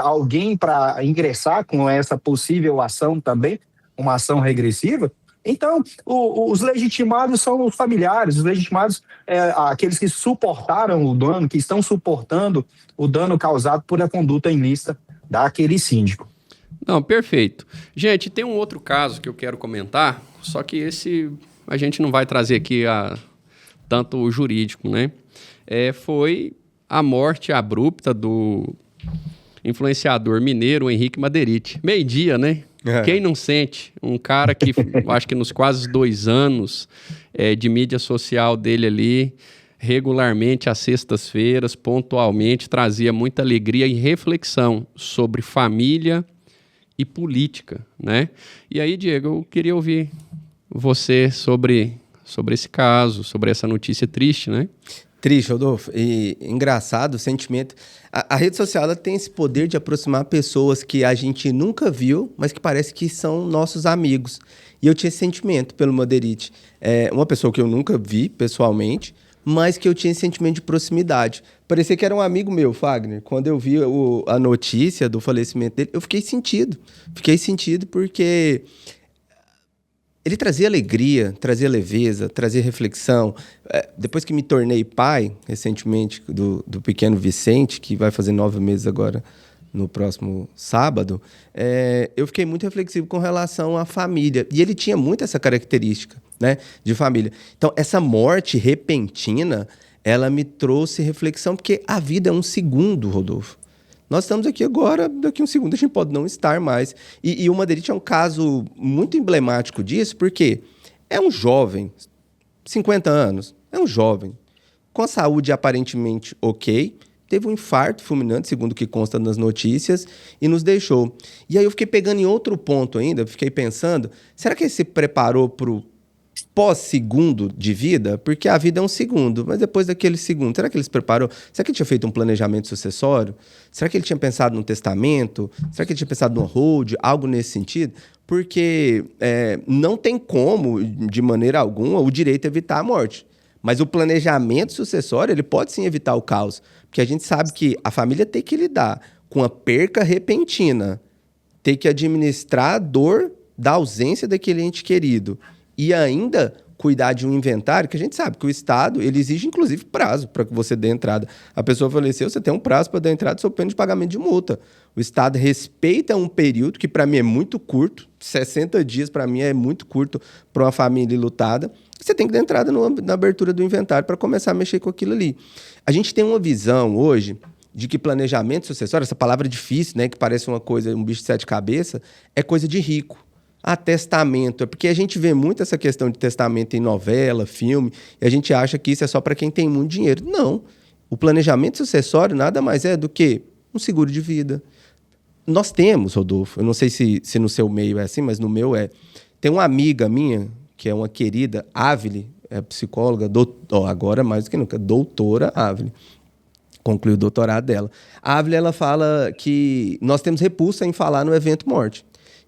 alguém para ingressar com essa possível ação também, uma ação regressiva? Então, os legitimados são os familiares, os legitimados aqueles que suportaram o dano, que estão suportando o dano causado por a conduta ilícita daquele síndico. Não, perfeito. Gente, tem um outro caso que eu quero comentar, só que esse a gente não vai trazer aqui tanto o jurídico, né? Foi a morte abrupta do influenciador mineiro Henrique Maderite. Meio-dia, né? Quem não sente? Um cara que, acho que nos quase 2 anos de mídia social dele ali, regularmente às sextas-feiras, pontualmente, trazia muita alegria e reflexão sobre família e política, né? E aí, Diego, eu queria ouvir você sobre esse caso, sobre essa notícia triste, né? Triste, Rodolfo. E engraçado o sentimento. A rede social ela tem esse poder de aproximar pessoas que a gente nunca viu, mas que parece que são nossos amigos. E eu tinha esse sentimento pelo Madeirite. Uma pessoa que eu nunca vi pessoalmente, mas que eu tinha esse sentimento de proximidade. Parecia que era um amigo meu, Fagner. Quando eu vi a notícia do falecimento dele, eu fiquei sentido. Fiquei sentido porque ele trazia alegria, trazia leveza, trazia reflexão. Depois que me tornei pai, recentemente, do pequeno Vicente, que vai fazer 9 meses agora, no próximo sábado, eu fiquei muito reflexivo com relação à família. E ele tinha muito essa característica, né, de família. Então, essa morte repentina, ela me trouxe reflexão, porque a vida é um segundo, Rodolfo. Nós estamos aqui agora, daqui a um segundo a gente pode não estar mais. E o Madeirite é um caso muito emblemático disso, porque é um jovem, 50 anos, é um jovem, com a saúde aparentemente ok, teve um infarto fulminante, segundo o que consta nas notícias, e nos deixou. E aí eu fiquei pegando em outro ponto ainda, fiquei pensando, será que ele se preparou para o pós-segundo de vida? Porque a vida é um segundo, mas depois daquele segundo, será que ele se preparou? Será que ele tinha feito um planejamento sucessório? Será que ele tinha pensado num testamento? Será que ele tinha pensado num hold? Algo nesse sentido? Porque não tem como, de maneira alguma, o direito evitar a morte. Mas o planejamento sucessório, ele pode sim evitar o caos. Porque a gente sabe que a família tem que lidar com a perca repentina, tem que administrar a dor da ausência daquele ente querido e ainda cuidar de um inventário, que a gente sabe que o Estado ele exige, inclusive, prazo para que você dê entrada. A pessoa faleceu, você tem um prazo para dar entrada sob pena de pagamento de multa. O Estado respeita um período que, para mim, é muito curto. 60 dias, para mim, é muito curto para uma família enlutada. Você tem que dar entrada na abertura do inventário para começar a mexer com aquilo ali. A gente tem uma visão hoje de que planejamento sucessório, essa palavra difícil, né, que parece uma coisa, um bicho de 7 cabeças, é coisa de rico. Testamento, é porque a gente vê muito essa questão de testamento em novela, filme, e a gente acha que isso é só para quem tem muito dinheiro. Não. O planejamento sucessório nada mais é do que um seguro de vida. Nós temos, Rodolfo, eu não sei se no seu meio é assim, mas no meu é. Tem uma amiga minha, que é uma querida, Ávile, é psicóloga, agora mais do que nunca, doutora Ávile. Concluiu o doutorado dela. A Ávile, ela fala que nós temos repulsa em falar no evento morte.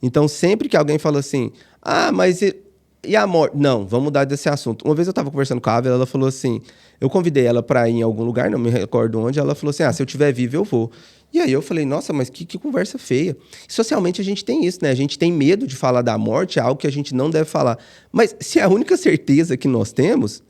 Então, sempre que alguém fala assim, mas e a morte? Não, vamos mudar desse assunto. Uma vez eu estava conversando com a Ávila, ela falou assim, eu convidei ela para ir em algum lugar, não me recordo onde, ela falou assim, se eu estiver vivo eu vou. E aí eu falei, nossa, mas que conversa feia. Socialmente a gente tem isso, né? A gente tem medo de falar da morte, é algo que a gente não deve falar. Mas se a única certeza que nós temos,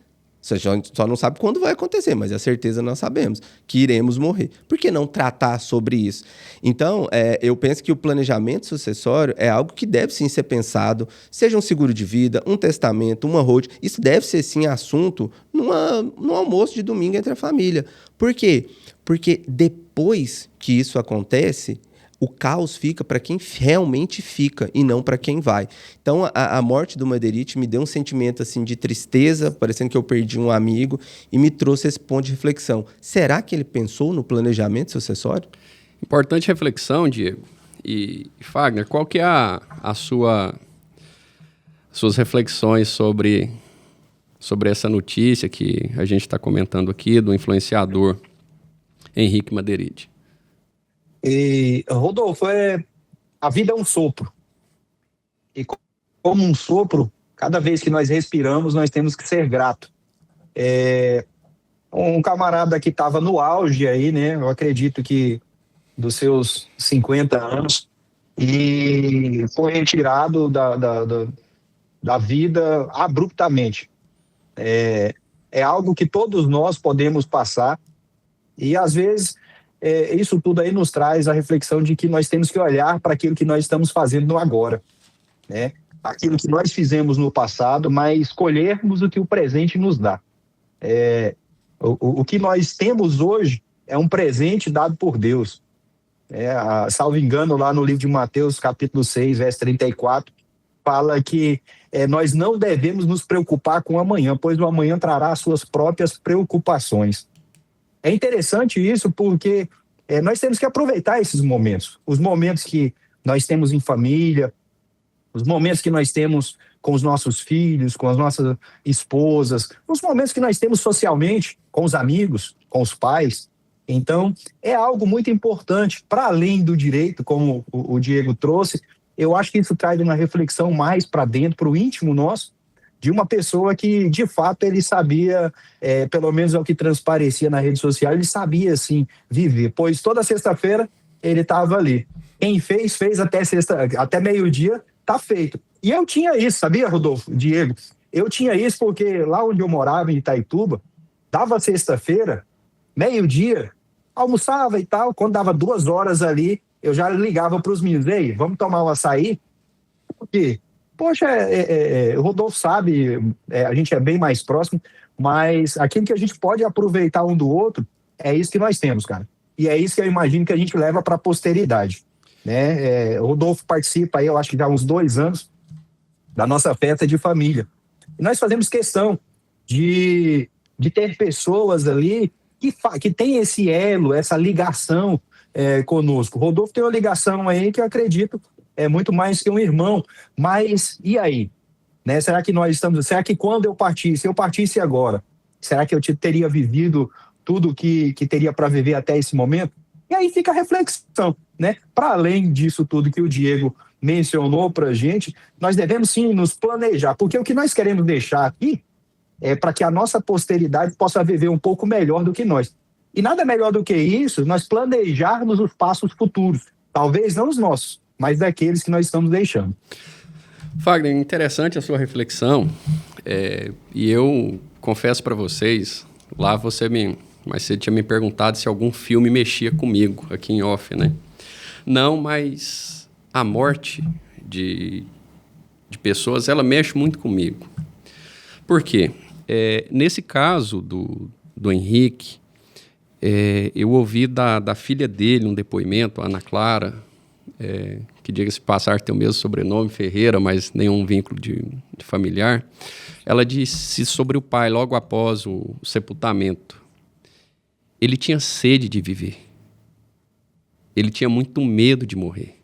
a gente só não sabe quando vai acontecer, mas a certeza nós sabemos, que iremos morrer. Por que não tratar sobre isso? Então, eu penso que o planejamento sucessório é algo que deve sim ser pensado, seja um seguro de vida, um testamento, uma hold, isso deve ser sim assunto num almoço de domingo entre a família. Por quê? Porque depois que isso acontece, o caos fica para quem realmente fica e não para quem vai. Então, a morte do Madeirite me deu um sentimento assim, de tristeza, parecendo que eu perdi um amigo, e me trouxe esse ponto de reflexão. Será que ele pensou no planejamento sucessório? Importante reflexão, Diego. E Fagner, qual que é suas reflexões sobre essa notícia que a gente está comentando aqui, do influenciador Henrique Madeirite? E, Rodolfo, a vida é um sopro. E como um sopro, cada vez que nós respiramos, nós temos que ser grato. Um camarada que estava no auge aí, né? Eu acredito que dos seus 50 anos, e foi retirado da vida abruptamente. É algo que todos nós podemos passar, e às vezes isso tudo aí nos traz a reflexão de que nós temos que olhar para aquilo que nós estamos fazendo no agora, né? Aquilo que nós fizemos no passado, mas escolhermos o que o presente nos dá. O que nós temos hoje é um presente dado por Deus. Salvo engano, lá no livro de Mateus, capítulo 6, verso 34, fala que nós não devemos nos preocupar com o amanhã, pois o amanhã trará as suas próprias preocupações. É interessante isso porque nós temos que aproveitar esses momentos, os momentos que nós temos em família, os momentos que nós temos com os nossos filhos, com as nossas esposas, os momentos que nós temos socialmente, com os amigos, com os pais. Então, é algo muito importante, para além do direito, como o Diego trouxe. Eu acho que isso traz uma reflexão mais para dentro, para o íntimo nosso, de uma pessoa que, de fato, ele sabia, pelo menos é o que transparecia na rede social, ele sabia, assim, viver, pois toda sexta-feira ele estava ali. Quem fez até meio-dia, tá feito. E eu tinha isso, sabia, Rodolfo, Diego? Eu tinha isso porque lá onde eu morava, em Itaituba, dava sexta-feira, meio-dia, almoçava e tal, quando dava 2 horas ali, eu já ligava para os meninos, ei, vamos tomar um açaí? Porque, poxa, o Rodolfo sabe, a gente é bem mais próximo, mas aquilo que a gente pode aproveitar um do outro, é isso que nós temos, cara. E é isso que eu imagino que a gente leva para a posteridade. Né? O Rodolfo participa aí, eu acho que já há uns 2 anos, da nossa festa de família. E nós fazemos questão de ter pessoas ali que tem esse elo, essa ligação conosco. O Rodolfo tem uma ligação aí que eu acredito é muito mais que um irmão. Mas e aí? Né? Será que quando eu partisse, se eu partisse agora, será que eu teria vivido tudo que teria para viver até esse momento? E aí fica a reflexão, né? Para além disso tudo que o Diego mencionou para a gente, nós devemos sim nos planejar, porque o que nós queremos deixar aqui é para que a nossa posteridade possa viver um pouco melhor do que nós. E nada melhor do que isso, nós planejarmos os passos futuros. Talvez não os nossos, mas daqueles que nós estamos deixando. Fagner, interessante a sua reflexão. E eu confesso para vocês, lá mas você tinha me perguntado se algum filme mexia comigo, aqui em off, né? Não, mas a morte de pessoas, ela mexe muito comigo. Por quê? Nesse caso do Henrique, eu ouvi da filha dele um depoimento, a Ana Clara, que, diga-se de passar, tem o mesmo sobrenome, Ferreira, mas nenhum vínculo de familiar. Ela disse sobre o pai, logo após o sepultamento. Ele tinha sede de viver. Ele tinha muito medo de morrer.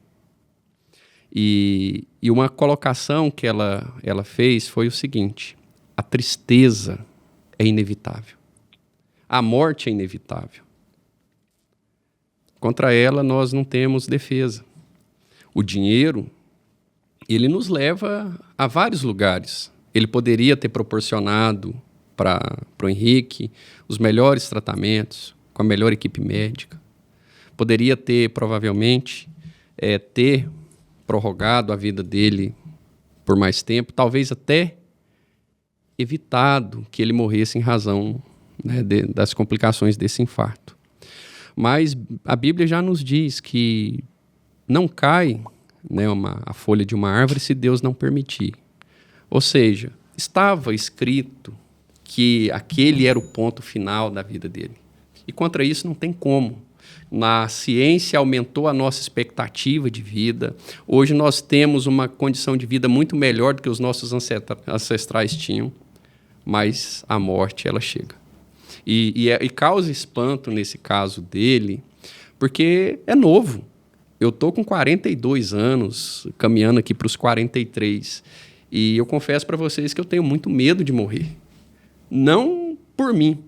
E uma colocação que ela fez foi o seguinte: a tristeza é inevitável. A morte é inevitável. Contra ela, nós não temos defesa. O dinheiro, ele nos leva a vários lugares. Ele poderia ter proporcionado para o Henrique os melhores tratamentos, com a melhor equipe médica. Poderia ter, provavelmente, ter prorrogado a vida dele por mais tempo, talvez até evitado que ele morresse em razão, né, das complicações desse infarto. Mas a Bíblia já nos diz que não cai, né, a folha de uma árvore se Deus não permitir. Ou seja, estava escrito que aquele era o ponto final da vida dele. E contra isso não tem como. A ciência aumentou a nossa expectativa de vida. Hoje nós temos uma condição de vida muito melhor do que os nossos ancestrais tinham, mas a morte, ela chega. E causa espanto nesse caso dele, porque é novo. Eu estou com 42 anos, caminhando aqui para os 43, e eu confesso para vocês que eu tenho muito medo de morrer. Não por mim.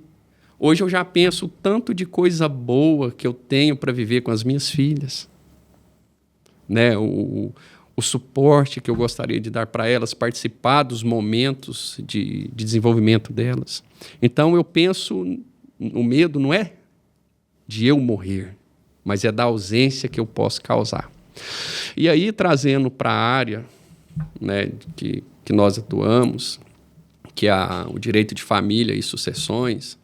Hoje eu já penso o tanto de coisa boa que eu tenho para viver com as minhas filhas. Né? O suporte que eu gostaria de dar para elas, participar dos momentos de desenvolvimento delas. Então eu penso, o medo não é de eu morrer, mas é da ausência que eu posso causar. E aí, trazendo para a área, né, que nós atuamos, que é o direito de família e sucessões,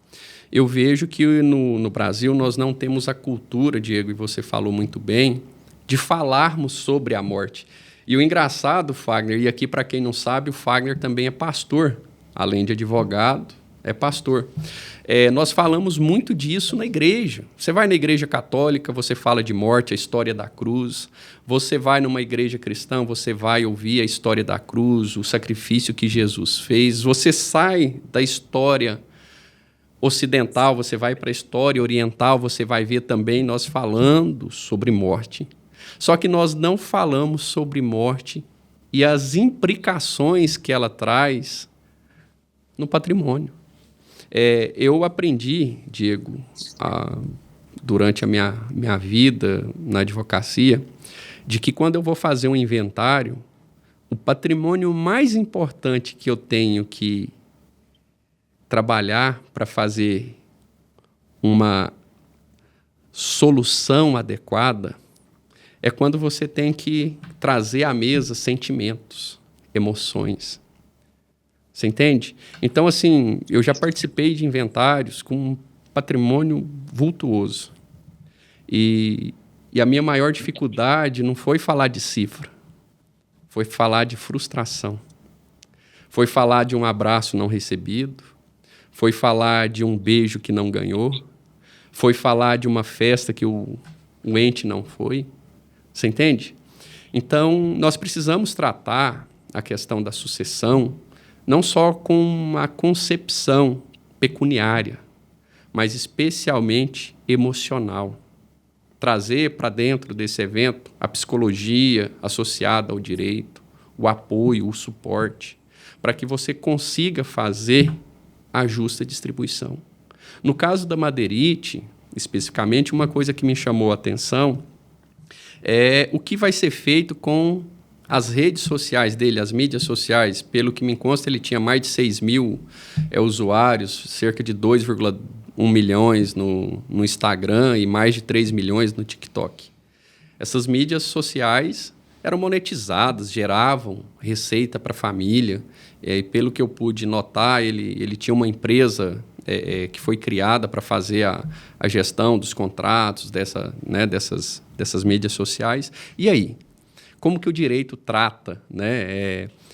eu vejo que no Brasil nós não temos a cultura, Diego, e você falou muito bem, de falarmos sobre a morte. E o engraçado, Fagner, e aqui para quem não sabe, o Fagner também é pastor, além de advogado, é pastor. Nós falamos muito disso na igreja. Você vai na igreja católica, você fala de morte, a história da cruz. Você vai numa igreja cristã, você vai ouvir a história da cruz, o sacrifício que Jesus fez. Você sai da história ocidental, você vai para a história oriental, você vai ver também nós falando sobre morte. Só que nós não falamos sobre morte e as implicações que ela traz no patrimônio. Eu aprendi, Diego, durante a minha vida na advocacia, de que quando eu vou fazer um inventário, o patrimônio mais importante que eu tenho que trabalhar para fazer uma solução adequada é quando você tem que trazer à mesa sentimentos, emoções. Você entende? Então, assim, eu já participei de inventários com um patrimônio vultuoso. E a minha maior dificuldade não foi falar de cifra, foi falar de frustração. Foi falar de um abraço não recebido, foi falar de um beijo que não ganhou, foi falar de uma festa que o ente não foi. Você entende? Então, nós precisamos tratar a questão da sucessão não só com uma concepção pecuniária, mas especialmente emocional. Trazer para dentro desse evento a psicologia associada ao direito, o apoio, o suporte, para que você consiga fazer a justa distribuição. No caso da Madeirite, especificamente, uma coisa que me chamou a atenção é o que vai ser feito com as redes sociais dele, as mídias sociais. Pelo que me consta, ele tinha mais de 6 mil usuários, cerca de 2,1 milhões no Instagram e mais de 3 milhões no TikTok. Essas mídias sociais eram monetizadas, geravam receita para a família. E pelo que eu pude notar, ele tinha uma empresa que foi criada para fazer a gestão dos contratos dessas mídias sociais. E aí? Como que o direito trata,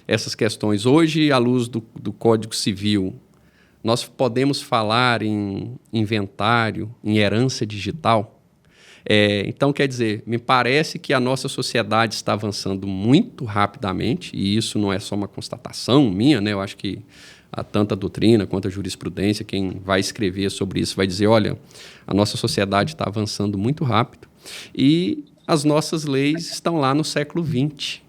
essas questões? Hoje, à luz do Código Civil, nós podemos falar em inventário, em herança digital? Então, quer dizer, me parece que a nossa sociedade está avançando muito rapidamente, e isso não é só uma constatação minha, eu acho que tanto a doutrina quanto a jurisprudência, quem vai escrever sobre isso vai dizer, olha, a nossa sociedade está avançando muito rápido, e as nossas leis estão lá no século XX,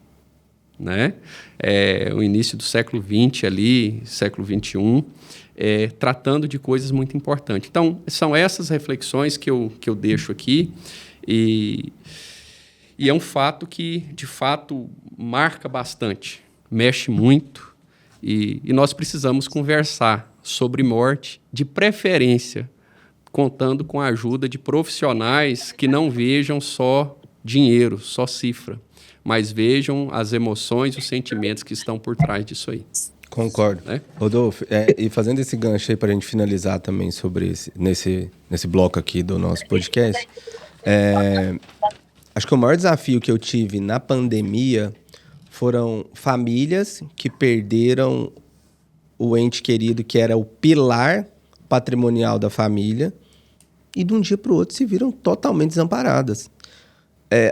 o início do século XX ali, século XXI, tratando de coisas muito importantes. Então, são essas reflexões que eu deixo aqui e é um fato que, de fato, marca bastante, mexe muito e nós precisamos conversar sobre morte, de preferência, contando com a ajuda de profissionais que não vejam só dinheiro, só cifra, mas vejam as emoções, os sentimentos que estão por trás disso aí. Concordo. Rodolfo, e fazendo esse gancho aí para a gente finalizar também sobre nesse bloco aqui do nosso podcast, acho que o maior desafio que eu tive na pandemia foram famílias que perderam o ente querido que era o pilar patrimonial da família e de um dia para o outro se viram totalmente desamparadas.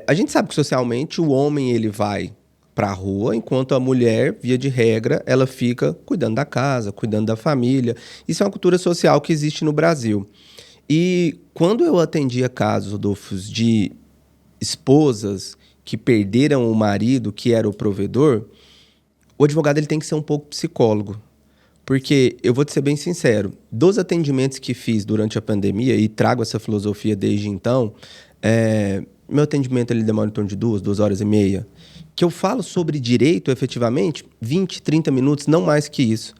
A gente sabe que socialmente o homem ele vai para a rua, enquanto a mulher, via de regra, ela fica cuidando da casa, cuidando da família. Isso é uma cultura social que existe no Brasil. E quando eu atendia casos, Rodolfo, de esposas que perderam o marido, que era o provedor, o advogado ele tem que ser um pouco psicólogo. Porque, eu vou te ser bem sincero, dos atendimentos que fiz durante a pandemia, e trago essa filosofia desde então, meu atendimento ele demora em torno de 2 horas e meia. Que eu falo sobre direito, efetivamente, 20, 30 minutos, não mais que isso.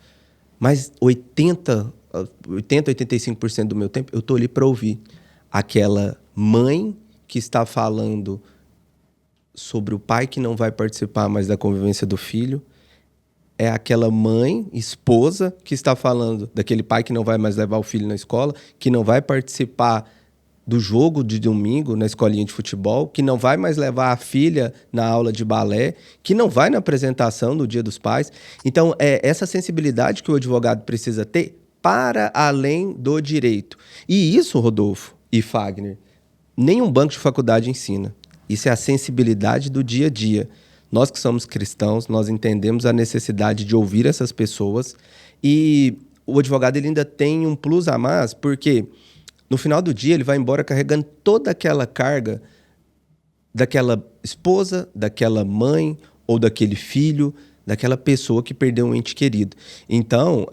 Mas 85% do meu tempo, eu estou ali para ouvir aquela mãe que está falando sobre o pai que não vai participar mais da convivência do filho. É aquela mãe, esposa, que está falando daquele pai que não vai mais levar o filho na escola, que não vai participar do jogo de domingo na escolinha de futebol, que não vai mais levar a filha na aula de balé, que não vai na apresentação do Dia dos Pais. Então, essa sensibilidade que o advogado precisa ter para além do direito. E isso, Rodolfo e Fagner, nenhum banco de faculdade ensina. Isso é a sensibilidade do dia a dia. Nós que somos cristãos, nós entendemos a necessidade de ouvir essas pessoas e o advogado ele ainda tem um plus a mais, porque no final do dia ele vai embora carregando toda aquela carga daquela esposa, daquela mãe ou daquele filho, daquela pessoa que perdeu um ente querido. Então,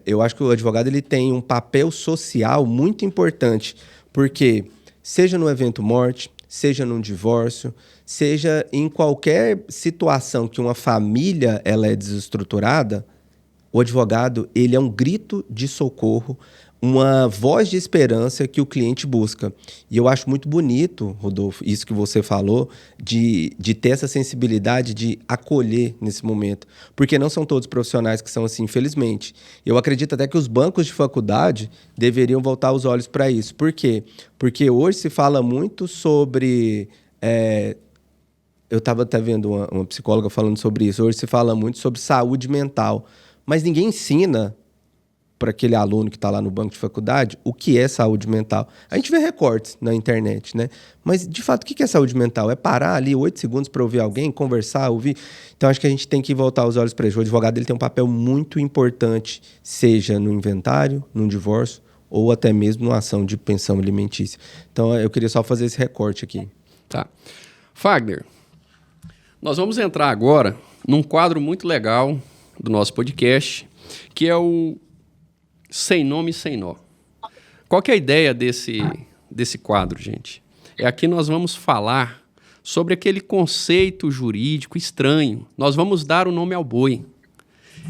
eu acho que o advogado ele tem um papel social muito importante, porque seja no evento morte, seja num divórcio, seja em qualquer situação que uma família ela é desestruturada, o advogado ele é um grito de socorro, uma voz de esperança que o cliente busca. E eu acho muito bonito, Rodolfo, isso que você falou, de ter essa sensibilidade de acolher nesse momento. Porque não são todos profissionais que são assim, infelizmente. Eu acredito até que os bancos de faculdade deveriam voltar os olhos para isso. Por quê? Porque hoje se fala muito sobre... eu estava até vendo uma psicóloga falando sobre isso. Hoje se fala muito sobre saúde mental. Mas ninguém ensina para aquele aluno que está lá no banco de faculdade o que é saúde mental. A gente vê recortes na internet, né? Mas, de fato, o que é saúde mental? É parar ali 8 segundos para ouvir alguém, conversar, ouvir. Então, acho que a gente tem que voltar os olhos para isso. O advogado ele tem um papel muito importante, seja no inventário, num divórcio, ou até mesmo numa ação de pensão alimentícia. Então, eu queria só fazer esse recorte aqui. Tá. Fagner, nós vamos entrar agora num quadro muito legal do nosso podcast, que é o Sem Nome, Sem Nó. Qual que é a ideia desse quadro, gente? Aqui nós vamos falar sobre aquele conceito jurídico estranho. Nós vamos dar o nome ao boi.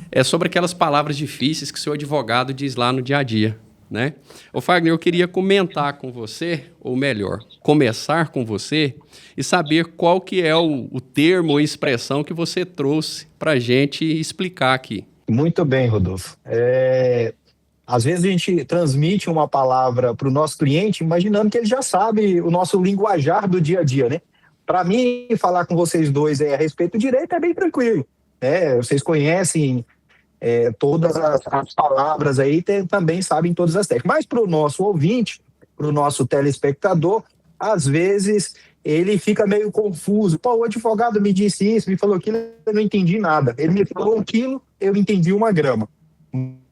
É sobre aquelas palavras difíceis que o seu advogado diz lá no dia a dia, né? Ô Fagner, eu queria comentar com você, ou melhor, começar com você e saber qual que é o termo ou expressão que você trouxe para a gente explicar aqui. Muito bem, Rodolfo. Às vezes a gente transmite uma palavra para o nosso cliente imaginando que ele já sabe o nosso linguajar do dia a dia, né? Para mim, falar com vocês dois a respeito do direito é bem tranquilo. Vocês conhecem todas as palavras aí, também sabem todas as técnicas. Mas para o nosso ouvinte, para o nosso telespectador, às vezes ele fica meio confuso. Pô, o advogado me disse isso, me falou aquilo, eu não entendi nada. Ele me falou 1 quilo, eu entendi 1 grama.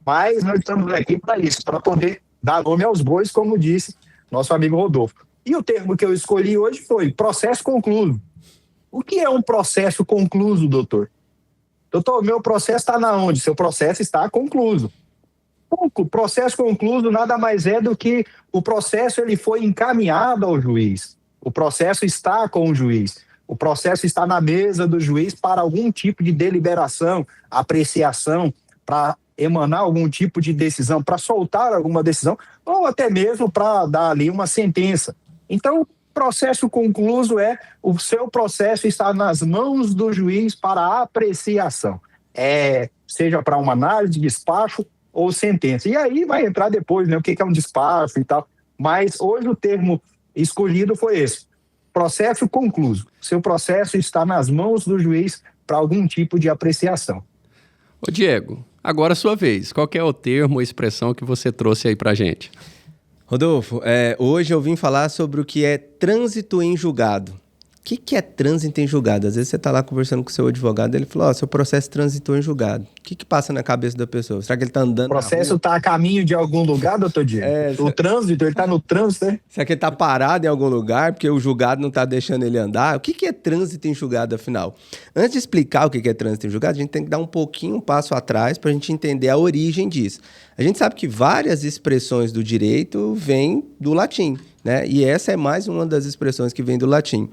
Mas nós estamos aqui para isso, para poder dar nome aos bois, como disse nosso amigo Rodolfo. E o termo que eu escolhi hoje foi processo concluso. O que é um processo concluso, doutor? Doutor, meu processo está na onde? Seu processo está concluso. O processo concluso nada mais é do que o processo ele foi encaminhado ao juiz. O processo está com o juiz. O processo está na mesa do juiz para algum tipo de deliberação, apreciação, para emanar algum tipo de decisão, para soltar alguma decisão, ou até mesmo para dar ali uma sentença. Então, processo concluso o seu processo está nas mãos do juiz para apreciação. Seja para uma análise de despacho ou sentença. E aí vai entrar depois, né, o que é um despacho e tal. Mas hoje o termo escolhido foi esse. Processo concluso. Seu processo está nas mãos do juiz para algum tipo de apreciação. Ô Diego, agora é a sua vez. Qual que é o termo ou expressão que você trouxe aí pra gente? Rodolfo, hoje eu vim falar sobre o que é trânsito em julgado. O que é trânsito em julgado? Às vezes você está lá conversando com o seu advogado, ele falou, seu processo transitou em julgado. O que passa na cabeça da pessoa? Será que ele está andando O processo está a caminho de algum lugar, doutor Diego? O trânsito, ele está no trânsito, né? Será que ele está parado em algum lugar porque o julgado não está deixando ele andar? O que é trânsito em julgado, afinal? Antes de explicar o que é trânsito em julgado, a gente tem que dar um passo atrás para a gente entender a origem disso. A gente sabe que várias expressões do direito vêm do latim, né? E essa é mais uma das expressões que vem do latim.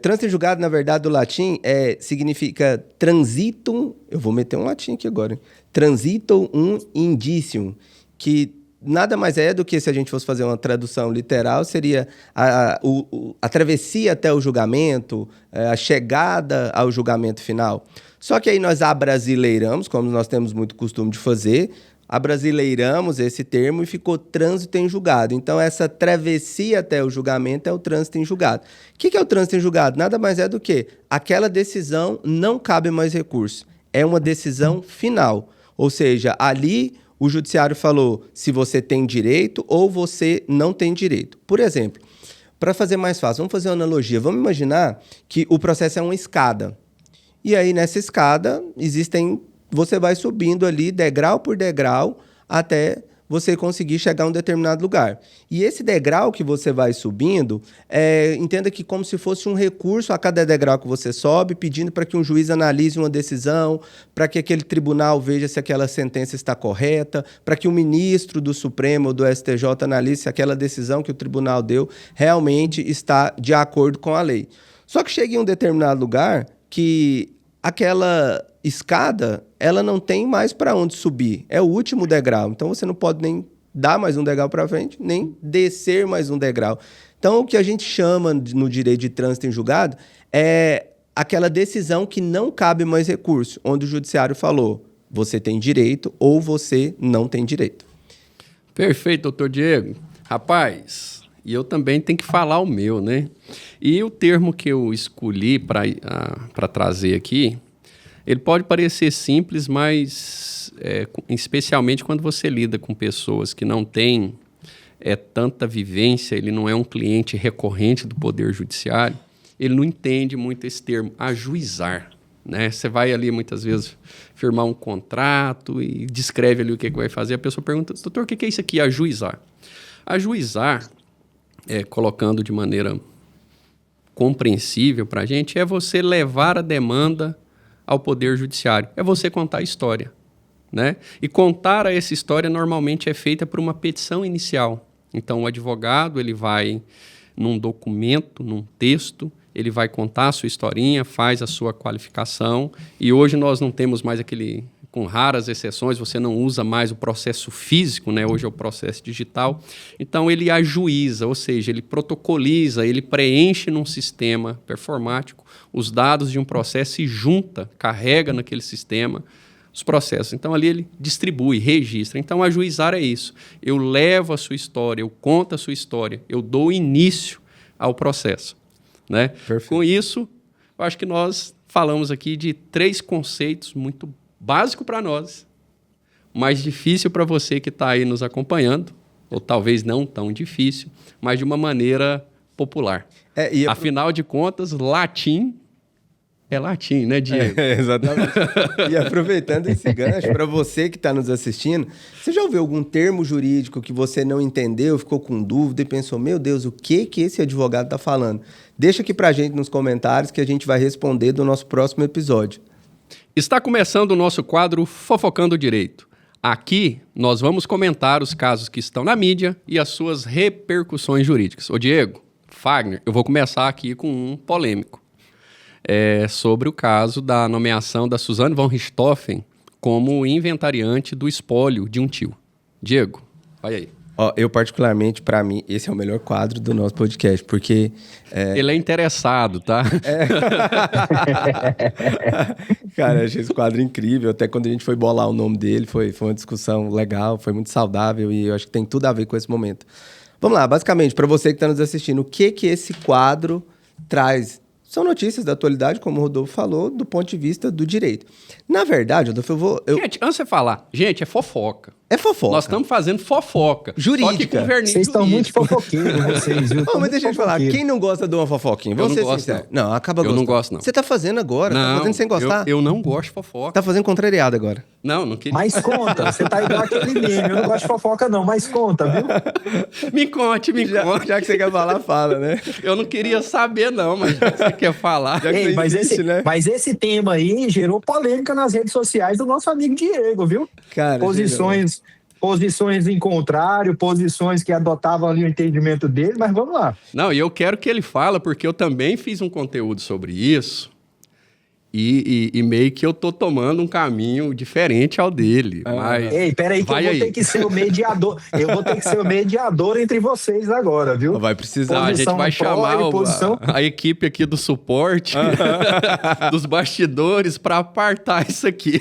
Trânsito em julgado, na verdade, do latim, significa transitum, eu vou meter um latim aqui agora, transitum indicium, que nada mais é do que, se a gente fosse fazer uma tradução literal, seria a travessia até o julgamento, a chegada ao julgamento final. Só que aí nós abrasileiramos, como nós temos muito costume de fazer, abrasileiramos esse termo e ficou trânsito em julgado. Então, essa travessia até o julgamento é o trânsito em julgado. O que é o trânsito em julgado? Nada mais é do que aquela decisão não cabe mais recurso. É uma decisão final. Ou seja, ali o judiciário falou se você tem direito ou você não tem direito. Por exemplo, para fazer mais fácil, vamos fazer uma analogia. Vamos imaginar que o processo é uma escada. E aí, nessa escada, você vai subindo ali, degrau por degrau, até você conseguir chegar a um determinado lugar. E esse degrau que você vai subindo, entenda que como se fosse um recurso a cada degrau que você sobe, pedindo para que um juiz analise uma decisão, para que aquele tribunal veja se aquela sentença está correta, para que o ministro do Supremo ou do STJ analise se aquela decisão que o tribunal deu realmente está de acordo com a lei. Só que chega em um determinado lugar que aquela escada, ela não tem mais para onde subir. É o último degrau. Então, você não pode nem dar mais um degrau para frente, nem descer mais um degrau. Então, o que a gente chama no direito de trânsito em julgado é aquela decisão que não cabe mais recurso, onde o judiciário falou, você tem direito ou você não tem direito. Perfeito, doutor Diego. Rapaz, e eu também tenho que falar o meu, né? E o termo que eu escolhi para trazer aqui, ele pode parecer simples, mas especialmente quando você lida com pessoas que não têm tanta vivência, ele não é um cliente recorrente do Poder Judiciário, ele não entende muito esse termo, ajuizar. Né? Você vai ali muitas vezes firmar um contrato e descreve ali o que vai fazer, a pessoa pergunta, doutor, o que é isso aqui, ajuizar? Ajuizar, colocando de maneira compreensível para a gente, é você levar a demanda ao Poder Judiciário, é você contar a história, né? E contar essa história normalmente é feita por uma petição inicial. Então, o advogado, ele vai num documento, num texto, ele vai contar a sua historinha, faz a sua qualificação, e hoje nós não temos mais aquele, com raras exceções, você não usa mais o processo físico, né? Hoje é o processo digital. Então, ele ajuiza, ou seja, ele protocoliza, ele preenche num sistema performático os dados de um processo e junta, carrega naquele sistema os processos. Então, ali ele distribui, registra. Então, ajuizar é isso. Eu levo a sua história, eu conto a sua história, eu dou início ao processo. Né? Com isso, eu acho que nós falamos aqui de 3 conceitos muito básicos para nós, mais difícil para você que está aí nos acompanhando, ou talvez não tão difícil, mas de uma maneira popular. Afinal de contas, latim é latim, né, Diego? Exatamente. E aproveitando esse gancho, para você que está nos assistindo, você já ouviu algum termo jurídico que você não entendeu, ficou com dúvida e pensou, meu Deus, o que esse advogado está falando? Deixa aqui para a gente nos comentários que a gente vai responder do nosso próximo episódio. Está começando o nosso quadro Fofocando Direito. Aqui nós vamos comentar os casos que estão na mídia e as suas repercussões jurídicas. Ô Diego, Fagner, eu vou começar aqui com um polêmico. Sobre o caso da nomeação da Suzane von Richthofen como inventariante do espólio de um tio. Diego, vai aí. Eu particularmente, para mim, esse é o melhor quadro do nosso podcast, porque... Ele é interessado, tá? Cara, eu achei esse quadro incrível, até quando a gente foi bolar o nome dele, foi uma discussão legal, foi muito saudável e eu acho que tem tudo a ver com esse momento. Vamos lá, basicamente, para você que está nos assistindo, o que esse quadro traz? São notícias da atualidade, como o Rodolfo falou, do ponto de vista do direito. Na verdade, Rodolfo, Gente, antes de você falar, é fofoca. É fofoca. Nós estamos fazendo fofoca. Jurídica. Só que com verniz Vocês estão muito fofoqueiros, vocês, viu? Mas deixa eu te falar, quem não gosta de uma fofoquinha? Eu não gosto, não. Acaba gostando. Eu não gosto, não. Você tá fazendo agora, não, tá fazendo sem gostar? Eu não gosto de fofoca. Tá fazendo contrariado agora. Não queria. Mas conta, você tá igual aquele meme, eu não gosto de fofoca não, mas conta, viu? Me conte. Já que você quer falar, fala, né? Eu não queria saber não, mas já que você quer falar. Mas esse tema aí gerou polêmica nas redes sociais do nosso amigo Diego, viu? Cara, posições em contrário, posições que adotavam ali o entendimento dele, mas vamos lá. Não, e eu quero que ele fale, porque eu também fiz um conteúdo sobre isso, e meio que eu tô tomando um caminho diferente ao dele. Mas Ei, peraí que eu vou ter que ser o mediador. Eu vou ter que ser o mediador entre vocês agora, viu? Vai precisar. A gente vai chamar a equipe aqui do suporte, dos bastidores, para apartar isso aqui.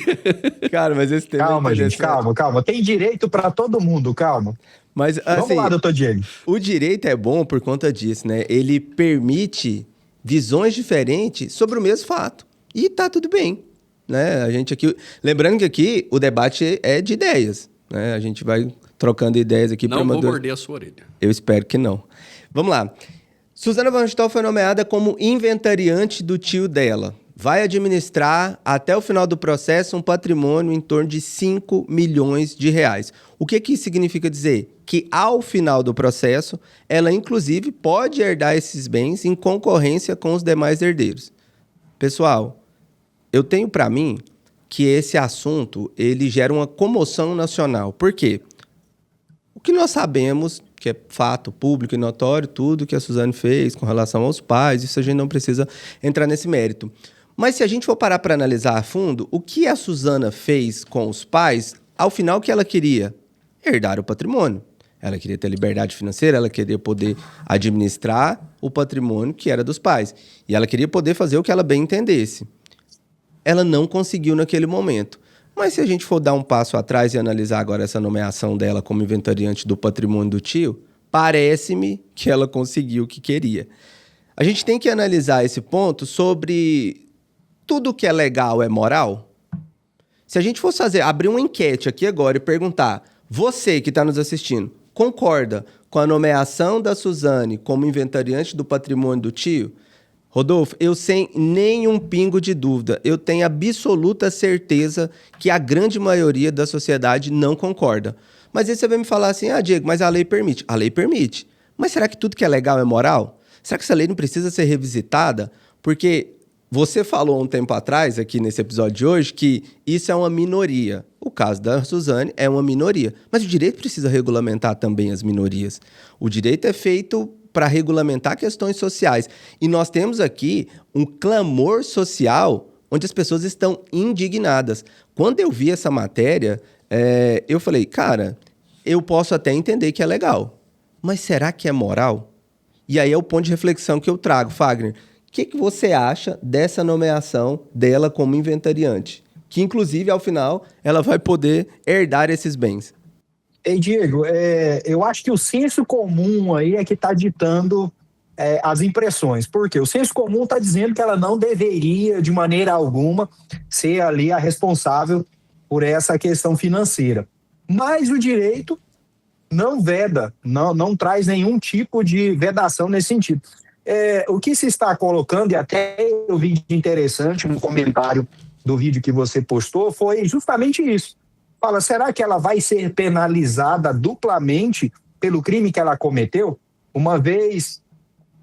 Cara, mas esse tema calma, gente, calma. Tem direito para todo mundo, calma. Mas, vamos lá, doutor Diego. O direito é bom por conta disso, né? Ele permite visões diferentes sobre o mesmo fato. E tá tudo bem, né? A gente aqui... Lembrando que aqui o debate é de ideias. né? A gente vai trocando ideias aqui. Não vou morder a sua orelha. Eu espero que não. Vamos lá. Suzana Van Richthofen foi nomeada como inventariante do tio dela. Vai administrar, até o final do processo, um patrimônio em torno de 5 milhões de reais. O que isso significa dizer? Que, ao final do processo, ela, inclusive, pode herdar esses bens em concorrência com os demais herdeiros. Pessoal, eu tenho para mim que esse assunto ele gera uma comoção nacional. Por quê? O que nós sabemos, que é fato público e notório, tudo que a Suzane fez com relação aos pais, isso a gente não precisa entrar nesse mérito. Mas se a gente for parar para analisar a fundo, o que a Suzana fez com os pais, ao final o que ela queria? Herdar o patrimônio. Ela queria ter liberdade financeira, ela queria poder administrar o patrimônio que era dos pais. E ela queria poder fazer o que ela bem entendesse. Ela não conseguiu naquele momento. Mas se a gente for dar um passo atrás e analisar agora essa nomeação dela como inventariante do patrimônio do tio, parece-me que ela conseguiu o que queria. A gente tem que analisar esse ponto sobre tudo que é legal é moral? Se a gente fosse abrir uma enquete aqui agora e perguntar, você que está nos assistindo, concorda com a nomeação da Suzane como inventariante do patrimônio do tio? Rodolfo, eu sem nenhum pingo de dúvida, eu tenho absoluta certeza que a grande maioria da sociedade não concorda. Mas aí você vai me falar assim, Diego, mas a lei permite. A lei permite. Mas será que tudo que é legal é moral? Será que essa lei não precisa ser revisitada? Porque você falou um tempo atrás, aqui nesse episódio de hoje, que isso é uma minoria. O caso da Suzane é uma minoria. Mas o direito precisa regulamentar também as minorias. O direito é feito para regulamentar questões sociais. E nós temos aqui um clamor social onde as pessoas estão indignadas. Quando eu vi essa matéria, eu falei, cara, eu posso até entender que é legal, mas será que é moral? E aí é o ponto de reflexão que eu trago, Fagner. O que você acha dessa nomeação dela como inventariante? Que, inclusive, ao final, ela vai poder herdar esses bens. Ei, Diego, eu acho que o senso comum aí é que está ditando as impressões. Por quê? O senso comum está dizendo que ela não deveria, de maneira alguma, ser ali a responsável por essa questão financeira. Mas o direito não veda, não traz nenhum tipo de vedação nesse sentido. O que se está colocando, e até eu vi de interessante no comentário do vídeo que você postou, foi justamente isso. Fala, será que ela vai ser penalizada duplamente pelo crime que ela cometeu? Uma vez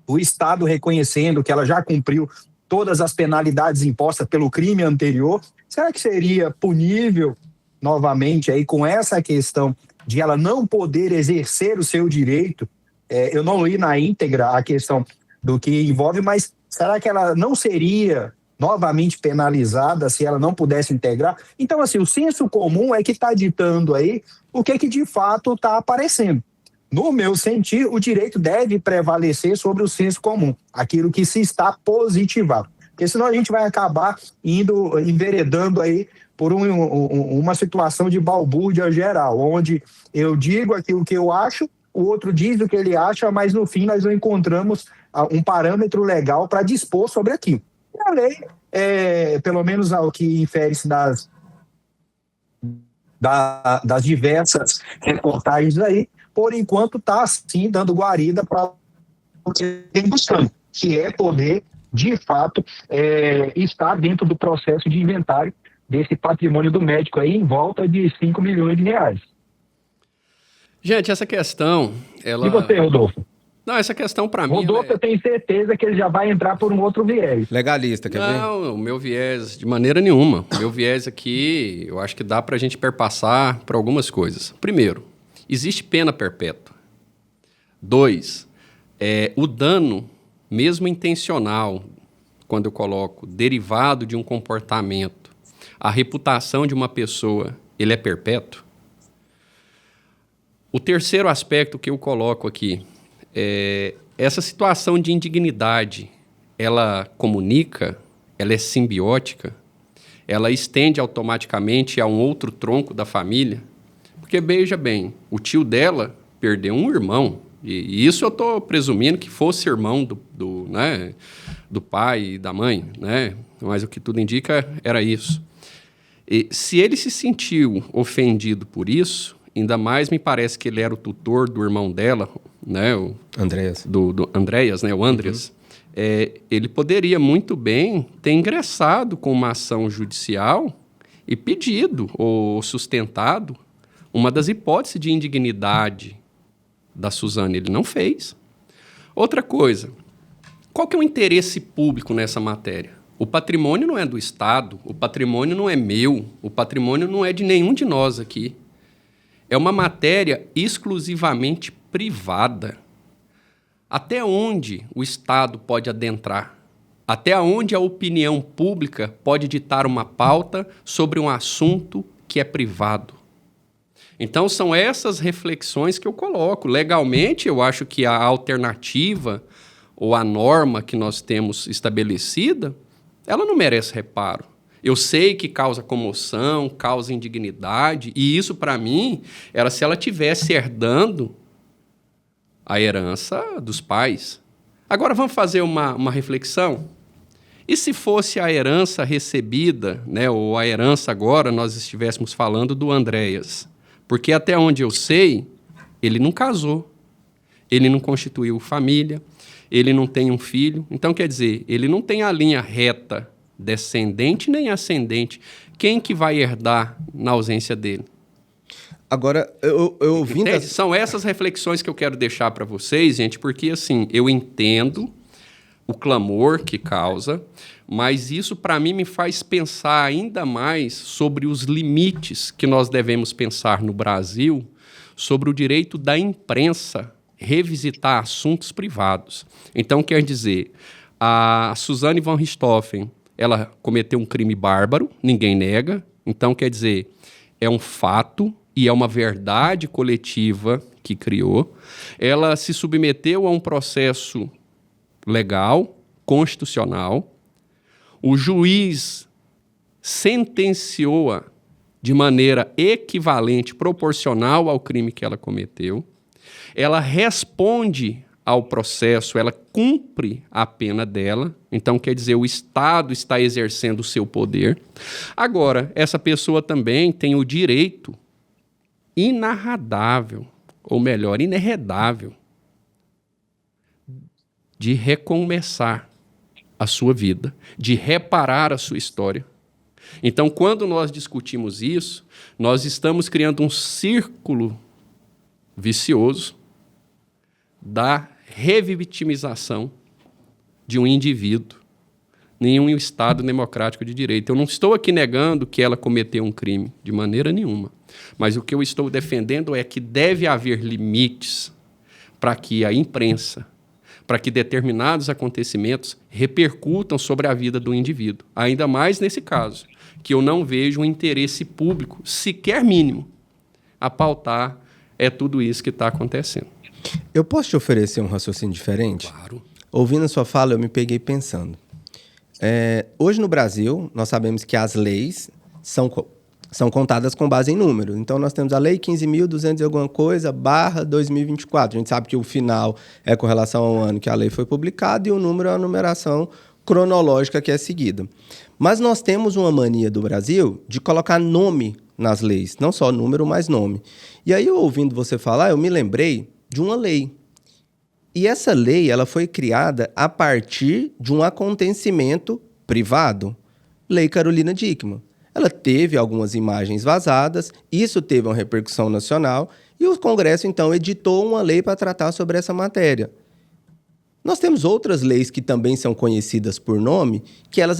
o Estado reconhecendo que ela já cumpriu todas as penalidades impostas pelo crime anterior, será que seria punível novamente aí com essa questão de ela não poder exercer o seu direito? Eu não li na íntegra a questão do que envolve, mas será que ela não seria novamente penalizada se ela não pudesse integrar? Então, assim, o senso comum é que está ditando aí o que de fato está aparecendo. No meu sentir, o direito deve prevalecer sobre o senso comum, aquilo que se está positivado. Porque senão a gente vai acabar enveredando aí por uma situação de balbúrdia geral, onde eu digo aquilo que eu acho, o outro diz o que ele acha, mas no fim nós não encontramos um parâmetro legal para dispor sobre aquilo. E a lei, pelo menos ao que infere-se das diversas reportagens aí, por enquanto está assim dando guarida para o que vem buscando, que é poder, de fato, estar dentro do processo de inventário desse patrimônio do médico aí em volta de 5 milhões de reais. Gente, essa questão, ela... E você, Rodolfo? Não, essa questão para mim... Rodolfo, eu tenho certeza que ele já vai entrar por um outro viés. Legalista, quer ver? Não, o meu viés, de maneira nenhuma. O meu viés aqui, eu acho que dá para a gente perpassar por algumas coisas. Primeiro, existe pena perpétua. 2, o dano, mesmo intencional, quando eu coloco derivado de um comportamento, a reputação de uma pessoa, ele é perpétuo. O terceiro aspecto que eu coloco aqui é essa situação de indignidade, ela comunica, ela é simbiótica, ela estende automaticamente a um outro tronco da família, porque, veja bem, o tio dela perdeu um irmão, e isso eu estou presumindo que fosse irmão do pai e da mãe, né? Mas o que tudo indica era isso. E se ele se sentiu ofendido por isso, ainda mais me parece que ele era o tutor do irmão dela, né, o Andreas. do Andreas, né, o Andreas, ele poderia muito bem ter ingressado com uma ação judicial e pedido ou sustentado uma das hipóteses de indignidade da Suzane. Ele não fez. Outra coisa, qual que é o interesse público nessa matéria? O patrimônio não é do Estado, o patrimônio não é meu, o patrimônio não é de nenhum de nós aqui. É uma matéria exclusivamente privada. Até onde o Estado pode adentrar? Até onde a opinião pública pode ditar uma pauta sobre um assunto que é privado? Então, são essas reflexões que eu coloco. Legalmente, eu acho que a alternativa ou a norma que nós temos estabelecida, ela não merece reparo. Eu sei que causa comoção, causa indignidade, e isso, para mim, era se ela estivesse herdando a herança dos pais. Agora, vamos fazer uma reflexão? E se fosse a herança recebida, né, ou a herança agora, nós estivéssemos falando do Andreas? Porque até onde eu sei, ele não casou, ele não constituiu família, ele não tem um filho. Então, quer dizer, ele não tem a linha reta descendente nem ascendente. Quem que vai herdar na ausência dele? Agora, eu ouvindo... São essas reflexões que eu quero deixar para vocês, gente, porque, assim, eu entendo o clamor que causa, mas isso, para mim, me faz pensar ainda mais sobre os limites que nós devemos pensar no Brasil sobre o direito da imprensa revisitar assuntos privados. Então, quer dizer, a Suzane von Richthofen, ela cometeu um crime bárbaro, ninguém nega. Então, quer dizer, é um fato e é uma verdade coletiva que criou. Ela se submeteu a um processo legal, constitucional. O juiz sentenciou-a de maneira equivalente, proporcional ao crime que ela cometeu. Ela responde ao processo, ela cumpre a pena dela. Então, quer dizer, o Estado está exercendo o seu poder. Agora, essa pessoa também tem o direito inarredável, ou melhor, inarredável, de recomeçar a sua vida, de reparar a sua história. Então, quando nós discutimos isso, nós estamos criando um círculo vicioso da revitimização de um indivíduo em um Estado democrático de direito. Eu não estou aqui negando que ela cometeu um crime, de maneira nenhuma. Mas o que eu estou defendendo é que deve haver limites para que a imprensa, para que determinados acontecimentos repercutam sobre a vida do indivíduo. Ainda mais nesse caso, que eu não vejo um interesse público, sequer mínimo, a pautar tudo isso que está acontecendo. Eu posso te oferecer um raciocínio diferente? Claro. Ouvindo a sua fala, eu me peguei pensando. Hoje no Brasil, nós sabemos que as leis são contadas com base em números. Então, nós temos a Lei 15.200 e alguma coisa, /2024. A gente sabe que o final é com relação ao ano que a lei foi publicada e o número é a numeração cronológica que é seguida. Mas nós temos uma mania do Brasil de colocar nome nas leis. Não só número, mas nome. E aí, eu ouvindo você falar, eu me lembrei de uma lei. E essa lei ela foi criada a partir de um acontecimento privado. Lei Carolina Dickmann. Ela teve algumas imagens vazadas, isso teve uma repercussão nacional, e o Congresso, então, editou uma lei para tratar sobre essa matéria. Nós temos outras leis que também são conhecidas por nome, que elas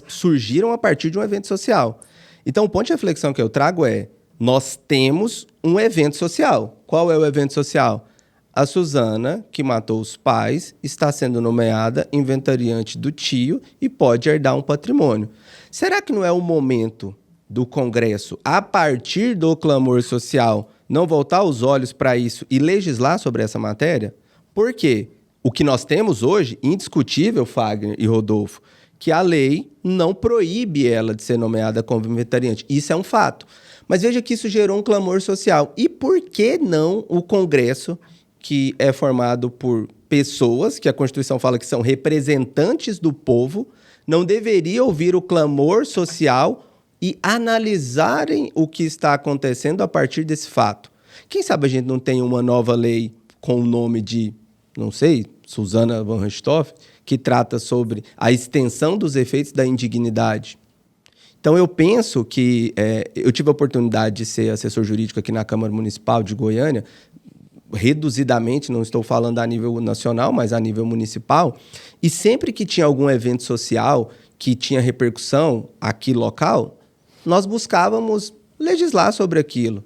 surgiram a partir de um evento social. Então, o ponto de reflexão que eu trago é, nós temos um evento social. Qual é o evento social? A Suzana, que matou os pais, está sendo nomeada inventariante do tio e pode herdar um patrimônio. Será que não é o momento do Congresso, a partir do clamor social, não voltar os olhos para isso e legislar sobre essa matéria? Por quê? O que nós temos hoje, indiscutível, Fagner e Rodolfo, que a lei não proíbe ela de ser nomeada como inventariante. Isso é um fato. Mas veja que isso gerou um clamor social. E por que não o Congresso, que é formado por pessoas, que a Constituição fala que são representantes do povo, não deveria ouvir o clamor social e analisarem o que está acontecendo a partir desse fato. Quem sabe a gente não tem uma nova lei com o nome de, não sei, Suzana von Richthofen, que trata sobre a extensão dos efeitos da indignidade. Então, eu penso que eu tive a oportunidade de ser assessor jurídico aqui na Câmara Municipal de Goiânia, reduzidamente, não estou falando a nível nacional, mas a nível municipal, e sempre que tinha algum evento social que tinha repercussão aqui local, nós buscávamos legislar sobre aquilo,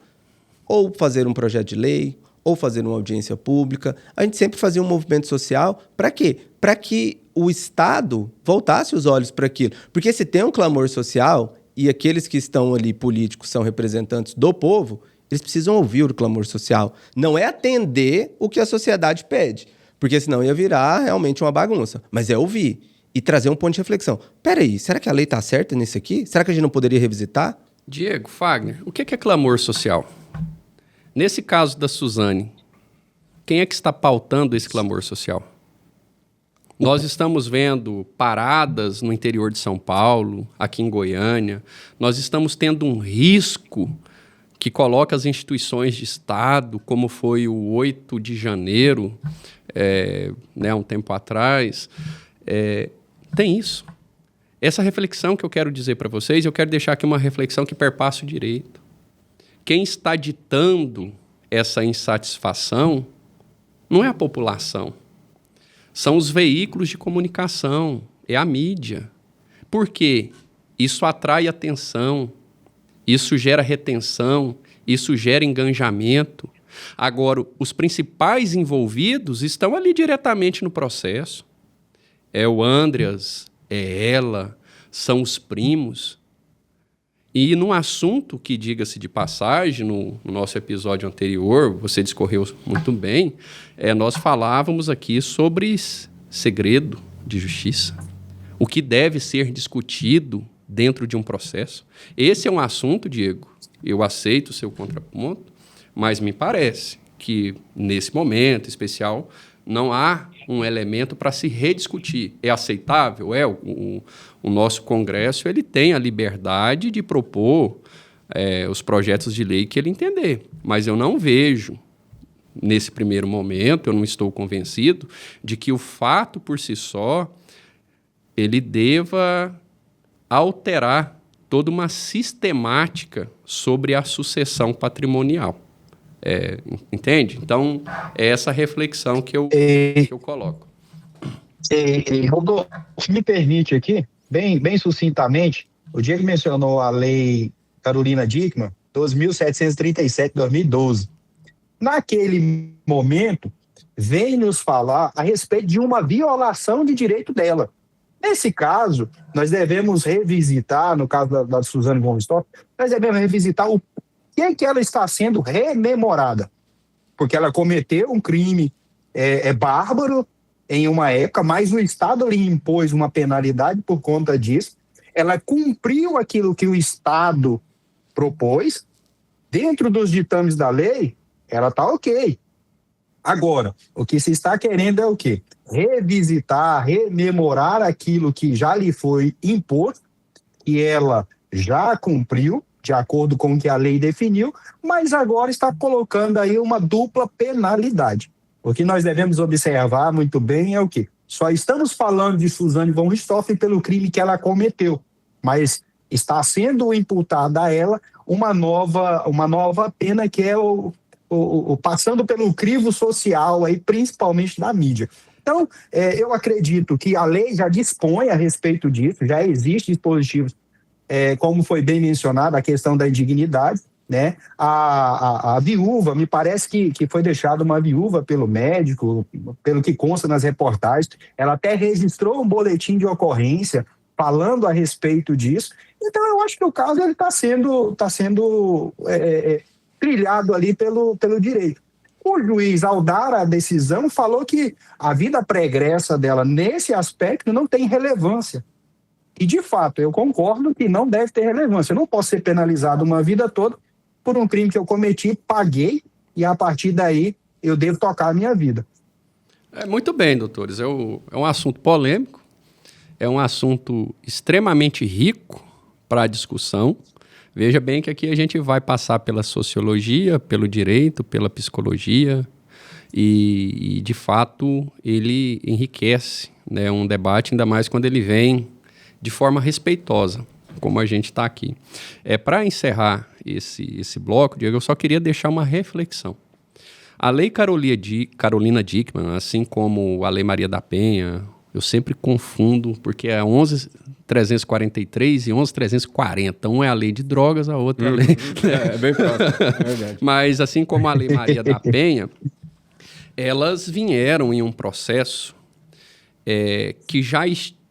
ou fazer um projeto de lei, ou fazer uma audiência pública. A gente sempre fazia um movimento social. Para quê? Para que o Estado voltasse os olhos para aquilo. Porque se tem um clamor social e aqueles que estão ali políticos são representantes do povo, eles precisam ouvir o clamor social. Não é atender o que a sociedade pede, porque senão ia virar realmente uma bagunça. Mas é ouvir e trazer um ponto de reflexão. Peraí, será que a lei está certa nisso aqui? Será que a gente não poderia revisitar? Diego, Fagner, o que é clamor social? Nesse caso da Suzane, quem é que está pautando esse clamor social? Nós estamos vendo paradas no interior de São Paulo, aqui em Goiânia. Nós estamos tendo um risco que coloca as instituições de Estado, como foi o 8 de janeiro, um tempo atrás. Tem isso. Essa reflexão que eu quero dizer para vocês, eu quero deixar aqui uma reflexão que perpassa o direito. Quem está ditando essa insatisfação não é a população. São os veículos de comunicação, é a mídia. Por quê? Isso atrai atenção, isso gera retenção, isso gera engajamento. Agora, os principais envolvidos estão ali diretamente no processo. É o Andreas, é ela, são os primos. E num assunto que, diga-se de passagem, no nosso episódio anterior, você discorreu muito bem, nós falávamos aqui sobre segredo de justiça, o que deve ser discutido dentro de um processo. Esse é um assunto, Diego, eu aceito o seu contraponto, mas me parece que, nesse momento especial, não há um elemento para se rediscutir. É aceitável? O nosso Congresso ele tem a liberdade de propor os projetos de lei que ele entender. Mas eu não vejo, nesse primeiro momento, eu não estou convencido de que o fato por si só ele deva alterar toda uma sistemática sobre a sucessão patrimonial. Entende? Então, é essa reflexão que eu coloco. Rodolfo, me permite aqui, bem sucintamente, o Diego mencionou a lei Carolina Dickmann, 12.737, 2012. Naquele momento, vem nos falar a respeito de uma violação de direito dela. Nesse caso, nós devemos revisitar, no caso da Suzane von Richthofen, nós devemos revisitar o que ela está sendo rememorada. Porque ela cometeu um crime bárbaro em uma época, mas o Estado lhe impôs uma penalidade por conta disso. Ela cumpriu aquilo que o Estado propôs. Dentro dos ditames da lei, ela está ok. Agora, o que se está querendo é o quê? Revisitar, rememorar aquilo que já lhe foi imposto, que ela já cumpriu, de acordo com o que a lei definiu, mas agora está colocando aí uma dupla penalidade. O que nós devemos observar muito bem é o quê? Só estamos falando de Suzane von Richthofen pelo crime que ela cometeu, mas está sendo imputada a ela uma nova pena, que é o passando pelo crivo social, aí, principalmente da mídia. Então, eu acredito que a lei já dispõe a respeito disso, já existem dispositivos, como foi bem mencionado, a questão da indignidade, né? A viúva, me parece que foi deixada uma viúva pelo médico, pelo que consta nas reportagens, ela até registrou um boletim de ocorrência falando a respeito disso. Então, eu acho que o caso está sendo trilhado ali pelo direito. O juiz, ao dar a decisão, falou que a vida pregressa dela, nesse aspecto, não tem relevância. E, de fato, eu concordo que não deve ter relevância. Eu não posso ser penalizado uma vida toda por um crime que eu cometi, paguei, e a partir daí eu devo tocar a minha vida. Muito bem, doutores. É um assunto polêmico, é um assunto extremamente rico para a discussão. Veja bem que aqui a gente vai passar pela sociologia, pelo direito, pela psicologia e de fato, ele enriquece, né, um debate, ainda mais quando ele vem de forma respeitosa, como a gente está aqui. Para encerrar esse bloco, Diego, eu só queria deixar uma reflexão. A Lei Carolina Dickmann, assim como a Lei Maria da Penha, eu sempre confundo, porque é 11.343 e 11.340. Um é a lei de drogas, a outra é a lei... É bem próximo, é verdade. Mas assim como a Lei Maria da Penha, elas vieram em um processo que já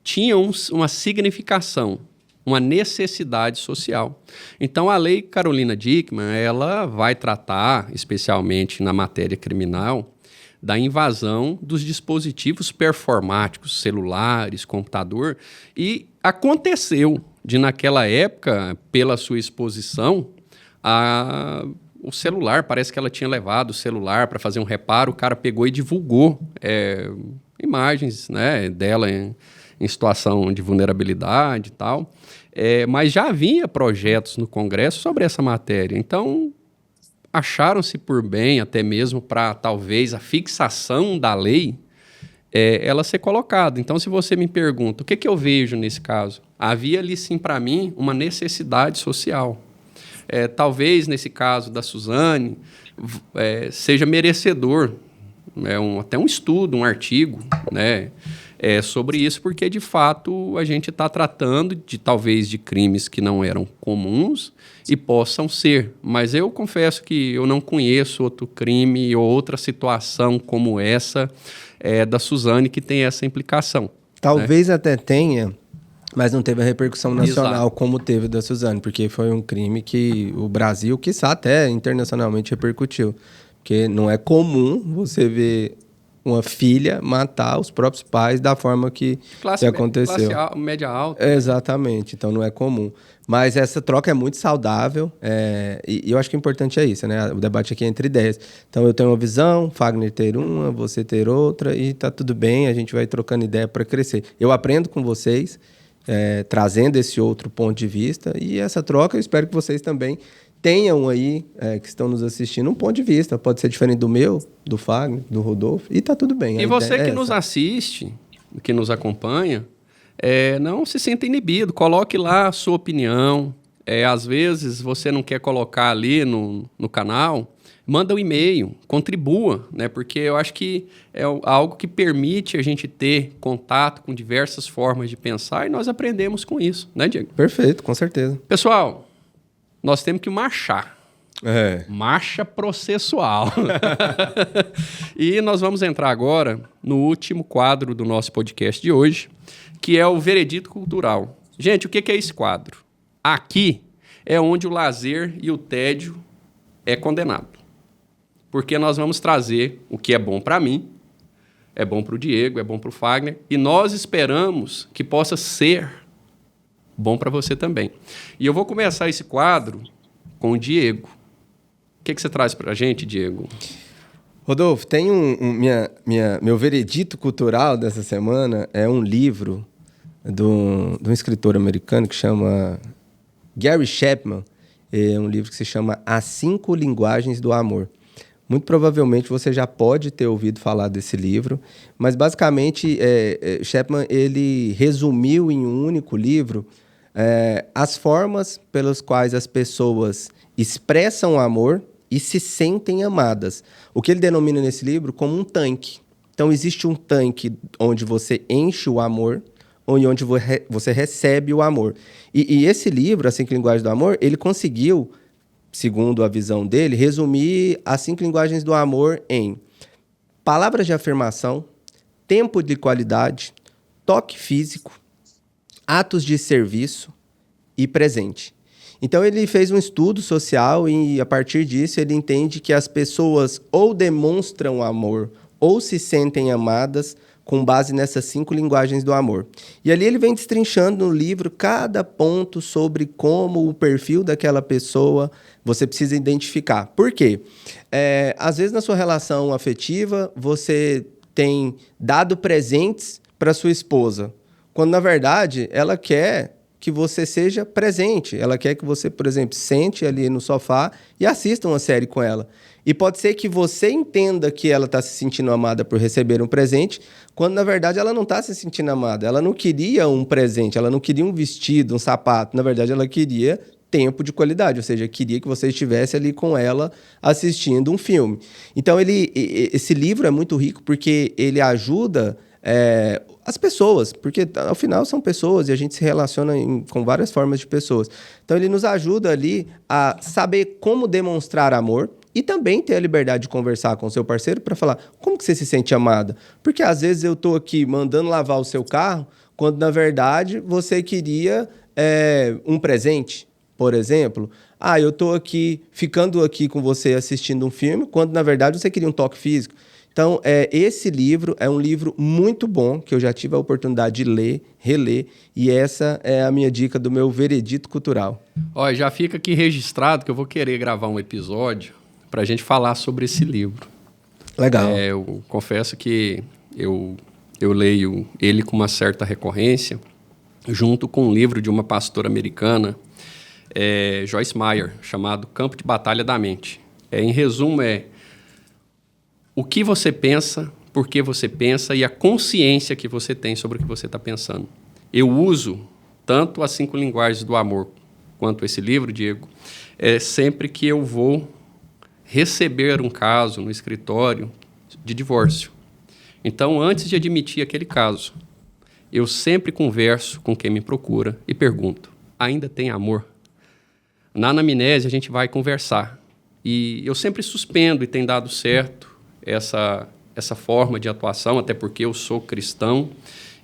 tinham uma significação, uma necessidade social. Então, a Lei Carolina Dickmann, ela vai tratar, especialmente na matéria criminal, da invasão dos dispositivos performáticos, celulares, computador, e aconteceu de, naquela época, pela sua exposição, o celular, parece que ela tinha levado o celular para fazer um reparo, o cara pegou e divulgou imagens, né, dela em situação de vulnerabilidade e tal, mas já havia projetos no Congresso sobre essa matéria, então acharam-se por bem, até mesmo para talvez a fixação da lei, ela ser colocada. Então, se você me pergunta, o que eu vejo nesse caso? Havia ali, sim, para mim, uma necessidade social. Talvez, nesse caso da Suzane, seja merecedor, até um estudo, um artigo, né, sobre isso, porque, de fato, a gente está tratando talvez de crimes que não eram comuns e possam ser. Mas eu confesso que eu não conheço outro crime ou outra situação como essa da Suzane que tem essa implicação. Talvez até tenha, mas não teve a repercussão nacional. Exato. Como teve da Suzane, porque foi um crime que o Brasil, quiçá até internacionalmente, repercutiu. Porque não é comum você ver uma filha matar os próprios pais da forma que aconteceu. Classe média alta. Exatamente, então não é comum. Mas essa troca é muito saudável, e eu acho que o importante é isso, né? O debate aqui é entre ideias. Então eu tenho uma visão, Fagner ter uma, você ter outra, e tá tudo bem, a gente vai trocando ideia para crescer. Eu aprendo com vocês, trazendo esse outro ponto de vista, e essa troca eu espero que vocês também tenham aí, que estão nos assistindo, um ponto de vista. Pode ser diferente do meu, do Fagner, do Rodolfo, e tá tudo bem. E você que nos assiste, que nos acompanha, não se sinta inibido, coloque lá a sua opinião. Às vezes você não quer colocar ali no canal, manda um e-mail, contribua, né? Porque eu acho que é algo que permite a gente ter contato com diversas formas de pensar e nós aprendemos com isso, né, Diego? Perfeito, com certeza. Pessoal, nós temos que marchar. Marcha processual. E nós vamos entrar agora no último quadro do nosso podcast de hoje, que é o Veredito Cultural. Gente, o que é esse quadro? Aqui é onde o lazer e o tédio é condenado. Porque nós vamos trazer o que é bom para mim, é bom para o Diego, é bom para o Fagner, e nós esperamos que possa ser bom para você também. E eu vou começar esse quadro com o Diego. O que você traz para a gente, Diego? Rodolfo, tem meu veredito cultural dessa semana é um livro de um escritor americano que chama Gary Chapman. É um livro que se chama As 5 Linguagens do Amor. Muito provavelmente você já pode ter ouvido falar desse livro, mas basicamente Chapman ele resumiu em um único livro as formas pelas quais as pessoas expressam amor e se sentem amadas. O que ele denomina nesse livro como um tanque. Então, existe um tanque onde você enche o amor, ou onde você recebe o amor. E esse livro, As 5 Linguagens do Amor, ele conseguiu, segundo a visão dele, resumir as 5 linguagens do amor em palavras de afirmação, tempo de qualidade, toque físico, atos de serviço e presente. Então, ele fez um estudo social e, a partir disso, ele entende que as pessoas ou demonstram amor ou se sentem amadas com base nessas 5 linguagens do amor. E ali ele vem destrinchando no livro cada ponto sobre como o perfil daquela pessoa você precisa identificar. Por quê? Às vezes, na sua relação afetiva, você tem dado presentes para sua esposa, quando, na verdade, ela quer que você seja presente. Ela quer que você, por exemplo, sente ali no sofá e assista uma série com ela. E pode ser que você entenda que ela está se sentindo amada por receber um presente, quando na verdade ela não está se sentindo amada. Ela não queria um presente, ela não queria um vestido, um sapato. Na verdade, ela queria tempo de qualidade, ou seja, queria que você estivesse ali com ela assistindo um filme. Então, esse livro é muito rico porque ele ajuda as pessoas, porque ao final são pessoas e a gente se relaciona com várias formas de pessoas. Então, ele nos ajuda ali a saber como demonstrar amor e também ter a liberdade de conversar com o seu parceiro para falar como que você se sente amada. Porque às vezes eu estou aqui mandando lavar o seu carro, quando na verdade você queria um presente. Por exemplo, eu estou aqui, ficando aqui com você assistindo um filme, quando na verdade você queria um toque físico. Então, esse livro é um livro muito bom, que eu já tive a oportunidade de ler, reler, e essa é a minha dica do meu veredito cultural. Olha, já fica aqui registrado que eu vou querer gravar um episódio para a gente falar sobre esse livro. Legal. Eu confesso que eu leio ele com uma certa recorrência, junto com um livro de uma pastora americana, Joyce Meyer, chamado Campo de Batalha da Mente. Em resumo, o que você pensa, por que você pensa e a consciência que você tem sobre o que você está pensando. Eu uso tanto as 5 linguagens do amor quanto esse livro, Diego, sempre que eu vou receber um caso no escritório de divórcio. Então, antes de admitir aquele caso, eu sempre converso com quem me procura e pergunto, ainda tem amor? Na anamnese, a gente vai conversar. E eu sempre suspendo, e tem dado certo, essa forma de atuação, até porque eu sou cristão,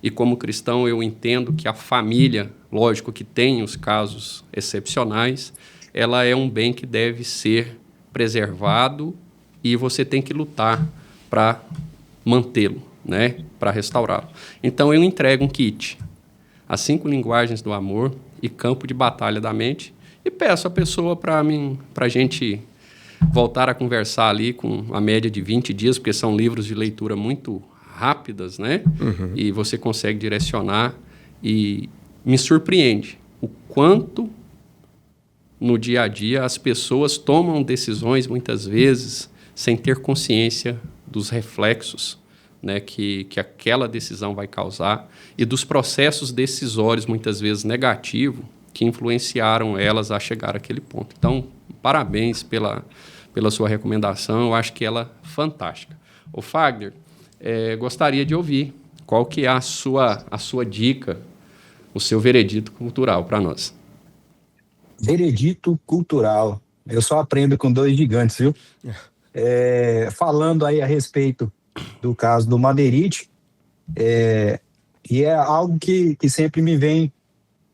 e como cristão eu entendo que a família, lógico que tem os casos excepcionais, ela é um bem que deve ser preservado e você tem que lutar para mantê-lo, né? Para restaurá-lo. Então eu entrego um kit, as 5 linguagens do amor e campo de batalha da mente, e peço a pessoa para a gente voltar a conversar ali com a média de 20 dias, porque são livros de leitura muito rápidas, né? Uhum. E você consegue direcionar e me surpreende o quanto no dia a dia as pessoas tomam decisões muitas vezes sem ter consciência dos reflexos, né, que aquela decisão vai causar e dos processos decisórios muitas vezes negativos que influenciaram elas a chegar àquele ponto. Então, parabéns pela sua recomendação, eu acho que ela é fantástica. Ô Fagner, gostaria de ouvir qual que é a sua dica, o seu veredito cultural para nós. Veredito cultural. Eu só aprendo com 2 gigantes, viu? Falando aí a respeito do caso do Madeirite, e é algo que sempre me vem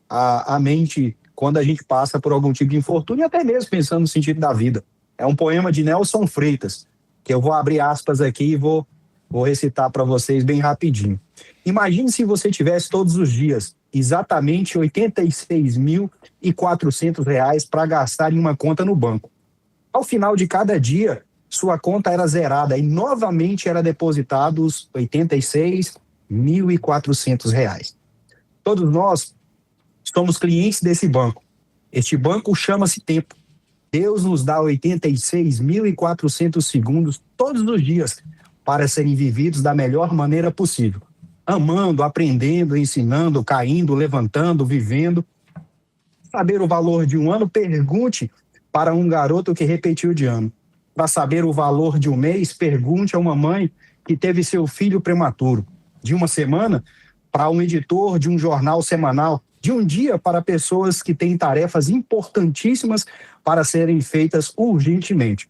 à mente quando a gente passa por algum tipo de infortúnio, até mesmo pensando no sentido da vida. É um poema de Nelson Freitas, que eu vou abrir aspas aqui e vou recitar para vocês bem rapidinho. Imagine se você tivesse todos os dias exatamente R$ 86.400 para gastar em uma conta no banco. Ao final de cada dia, sua conta era zerada e novamente era depositados R$ 86.400. Todos nós somos clientes desse banco. Este banco chama-se tempo. Deus nos dá 86.400 segundos todos os dias para serem vividos da melhor maneira possível. Amando, aprendendo, ensinando, caindo, levantando, vivendo. Saber o valor de um ano, pergunte para um garoto que repetiu de ano. Para saber o valor de um mês, pergunte a uma mãe que teve seu filho prematuro. De uma semana, para um editor de um jornal semanal. De um dia, para pessoas que têm tarefas importantíssimas para serem feitas urgentemente.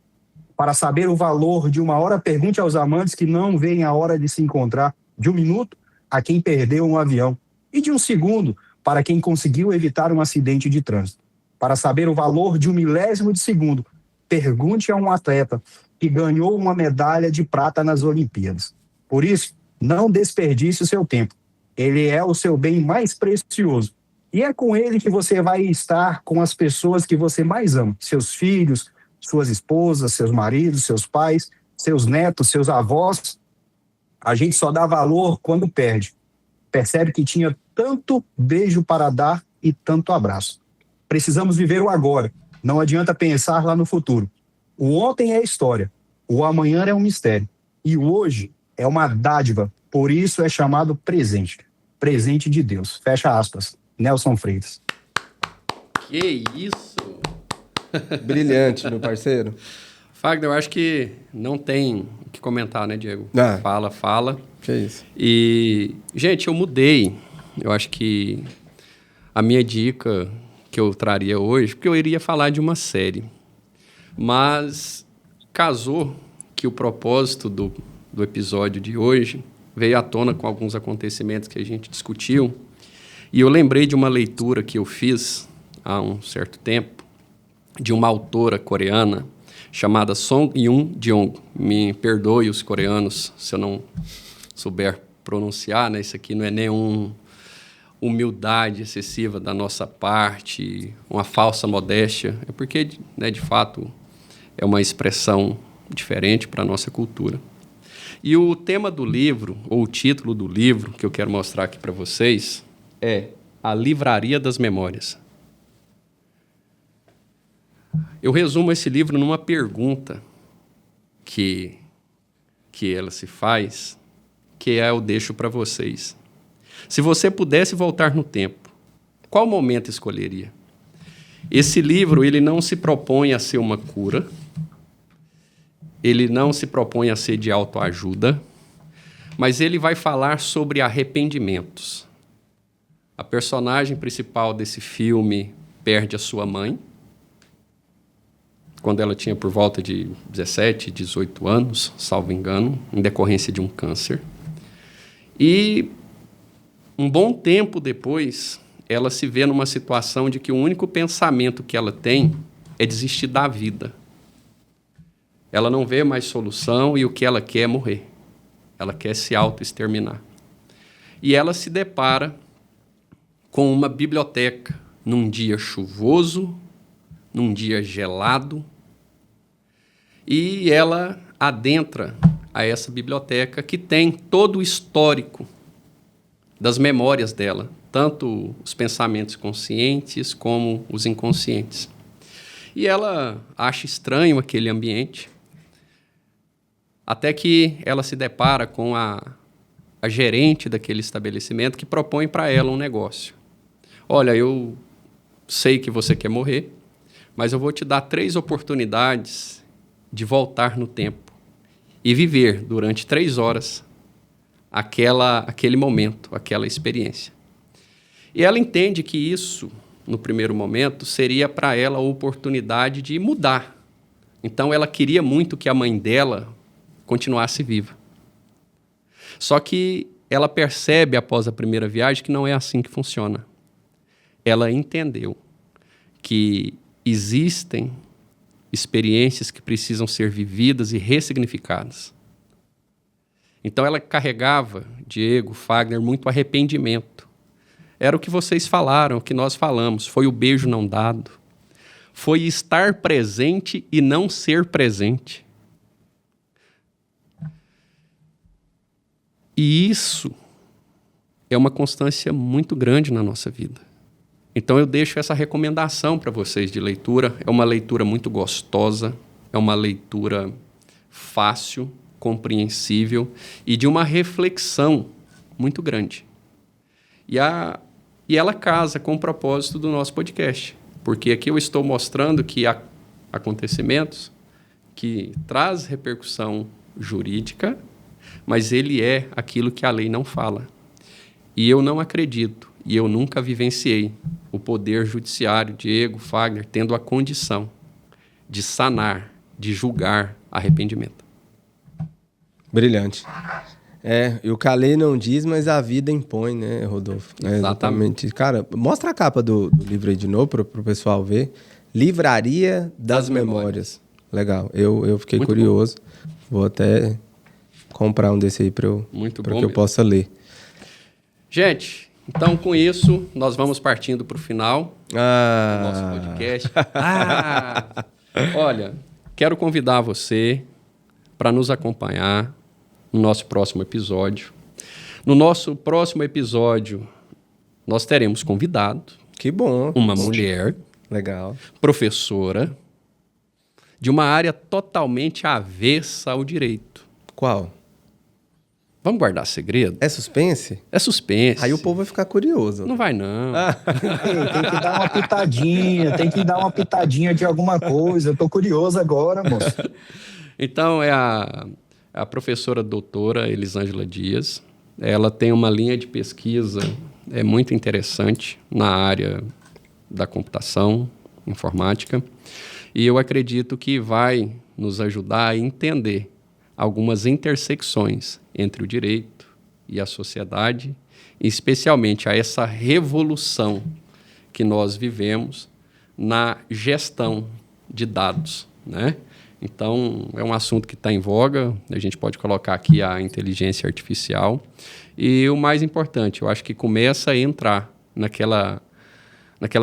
Para saber o valor de uma hora, pergunte aos amantes que não veem a hora de se encontrar. De um minuto, a quem perdeu um avião. E de um segundo, para quem conseguiu evitar um acidente de trânsito. Para saber o valor de um milésimo de segundo, pergunte a um atleta que ganhou uma medalha de prata nas Olimpíadas. Por isso, não desperdice o seu tempo. Ele é o seu bem mais precioso. E é com ele que você vai estar com as pessoas que você mais ama. Seus filhos, suas esposas, seus maridos, seus pais, seus netos, seus avós. A gente só dá valor quando perde. Percebe que tinha tanto beijo para dar e tanto abraço. Precisamos viver o agora. Não adianta pensar lá no futuro. O ontem é história. O amanhã é um mistério. E o hoje é uma dádiva. Por isso é chamado presente. Presente de Deus. Fecha aspas. Nelson Freitas. Que isso! Brilhante, meu parceiro. Fagner, eu acho que não tem o que comentar, né, Diego? Ah. Fala. Que isso. E, gente, eu mudei. Eu acho que a minha dica que eu traria hoje, porque eu iria falar de uma série, mas casou que o propósito do episódio de hoje veio à tona com alguns acontecimentos que a gente discutiu, e eu lembrei de uma leitura que eu fiz há um certo tempo, de uma autora coreana chamada Song Yoon-jong. Me perdoe os coreanos se eu não souber pronunciar, né? Isso aqui não é nenhum humildade excessiva da nossa parte, uma falsa modéstia, é porque, né, de fato, é uma expressão diferente para a nossa cultura. E o tema do livro, ou o título do livro, que eu quero mostrar aqui para vocês, é A Livraria das Memórias. Eu resumo esse livro numa pergunta que ela se faz, que eu deixo para vocês. Se você pudesse voltar no tempo, qual momento escolheria? Esse livro, ele não se propõe a ser uma cura, ele não se propõe a ser de autoajuda, mas ele vai falar sobre arrependimentos. A personagem principal desse filme perde a sua mãe, quando ela tinha por volta de 17, 18 anos, salvo engano, em decorrência de um câncer. E um bom tempo depois, ela se vê numa situação de que o único pensamento que ela tem é desistir da vida. Ela não vê mais solução e o que ela quer é morrer. Ela quer se auto-exterminar. E ela se depara com uma biblioteca num dia chuvoso, num dia gelado, e ela adentra a essa biblioteca que tem todo o histórico das memórias dela, tanto os pensamentos conscientes como os inconscientes. E ela acha estranho aquele ambiente, até que ela se depara com a gerente daquele estabelecimento que propõe para ela um negócio. Olha, eu sei que você quer morrer, mas eu vou te dar 3 oportunidades de voltar no tempo e viver durante 3 horas aquele momento, aquela experiência. E ela entende que isso, no primeiro momento, seria para ela a oportunidade de mudar. Então, ela queria muito que a mãe dela continuasse viva. Só que ela percebe, após a primeira viagem, que não é assim que funciona. Ela entendeu que existem experiências que precisam ser vividas e ressignificadas. Então ela carregava, Diego, Fagner, muito arrependimento. Era o que vocês falaram, o que nós falamos, foi o beijo não dado, foi estar presente e não ser presente. E isso é uma constância muito grande na nossa vida. Então eu deixo essa recomendação para vocês de leitura. É uma leitura muito gostosa, é uma leitura fácil, compreensível e de uma reflexão muito grande. E ela casa com o propósito do nosso podcast, porque aqui eu estou mostrando que há acontecimentos que traz repercussão jurídica, mas ele é aquilo que a lei não fala. E eu não acredito, e eu nunca vivenciei o poder judiciário, Diego, Fagner, tendo a condição de sanar, de julgar arrependimento. Brilhante. E o que a lei não diz, mas a vida impõe, né, Rodolfo? Exatamente. Cara, mostra a capa do livro aí de novo para o pessoal ver. Livraria das Memórias. Legal. Eu fiquei muito curioso. Bom. Vou até comprar um desse aí para que eu possa ler. Gente, então com isso, nós vamos partindo para o final do nosso podcast. Olha, quero convidar você para nos acompanhar no nosso próximo episódio. No nosso próximo episódio, nós teremos convidado. Que bom. Uma mulher, Legal. professora, de uma área totalmente avessa ao direito. Qual? Vamos guardar segredo? É suspense? É suspense. Aí o povo vai ficar curioso. Não vai, não. Tem que dar uma pitadinha, tem que dar uma pitadinha de alguma coisa. Eu tô curioso agora, moço. Então, é a professora doutora Elisângela Dias. Ela tem uma linha de pesquisa muito interessante na área da computação, informática. E eu acredito que vai nos ajudar a entender algumas intersecções entre o direito e a sociedade, e especialmente a essa revolução que nós vivemos na gestão de dados, né? Então, é um assunto que está em voga, a gente pode colocar aqui a inteligência artificial, e o mais importante, eu acho que começa a entrar naquela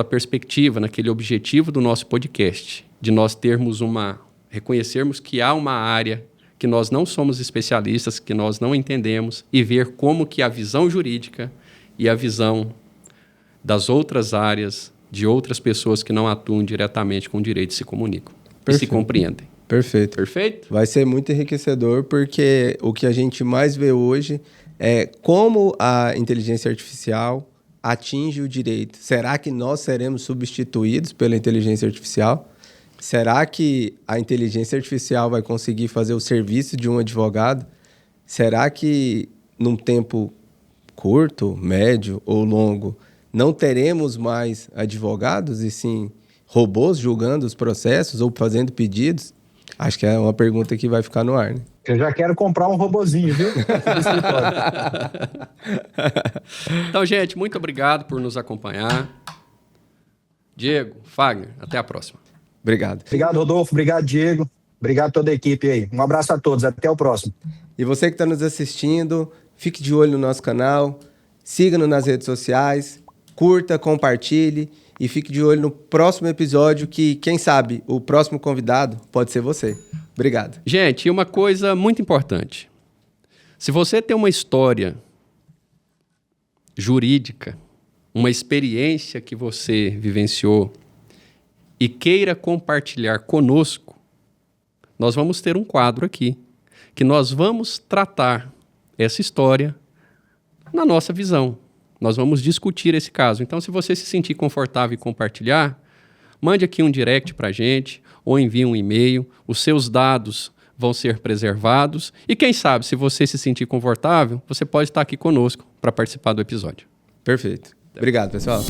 perspectiva, naquele objetivo do nosso podcast, de nós reconhecermos que há uma área que nós não somos especialistas, que nós não entendemos, e ver como que a visão jurídica e a visão das outras áreas, de outras pessoas que não atuam diretamente com o direito se comunicam e se compreendem. Perfeito. Perfeito? Vai ser muito enriquecedor, porque o que a gente mais vê hoje é como a inteligência artificial atinge o direito. Será que nós seremos substituídos pela inteligência artificial? Será que a inteligência artificial vai conseguir fazer o serviço de um advogado? Será que num tempo curto, médio ou longo, não teremos mais advogados e sim robôs julgando os processos ou fazendo pedidos? Acho que é uma pergunta que vai ficar no ar, né? Eu já quero comprar um robozinho, viu? Então, gente, muito obrigado por nos acompanhar. Diego, Fagner, até a próxima. Obrigado. Obrigado, Rodolfo. Obrigado, Diego. Obrigado a toda a equipe aí. Um abraço a todos. Até o próximo. E você que está nos assistindo, fique de olho no nosso canal, siga-nos nas redes sociais, curta, compartilhe e fique de olho no próximo episódio que, quem sabe, o próximo convidado pode ser você. Obrigado. Gente, e uma coisa muito importante. Se você tem uma história jurídica, uma experiência que você vivenciou e queira compartilhar conosco, nós vamos ter um quadro aqui, que nós vamos tratar essa história na nossa visão. Nós vamos discutir esse caso. Então, se você se sentir confortável em compartilhar, mande aqui um direct para a gente ou envie um e-mail. Os seus dados vão ser preservados. E quem sabe, se você se sentir confortável, você pode estar aqui conosco para participar do episódio. Perfeito. Obrigado, pessoal.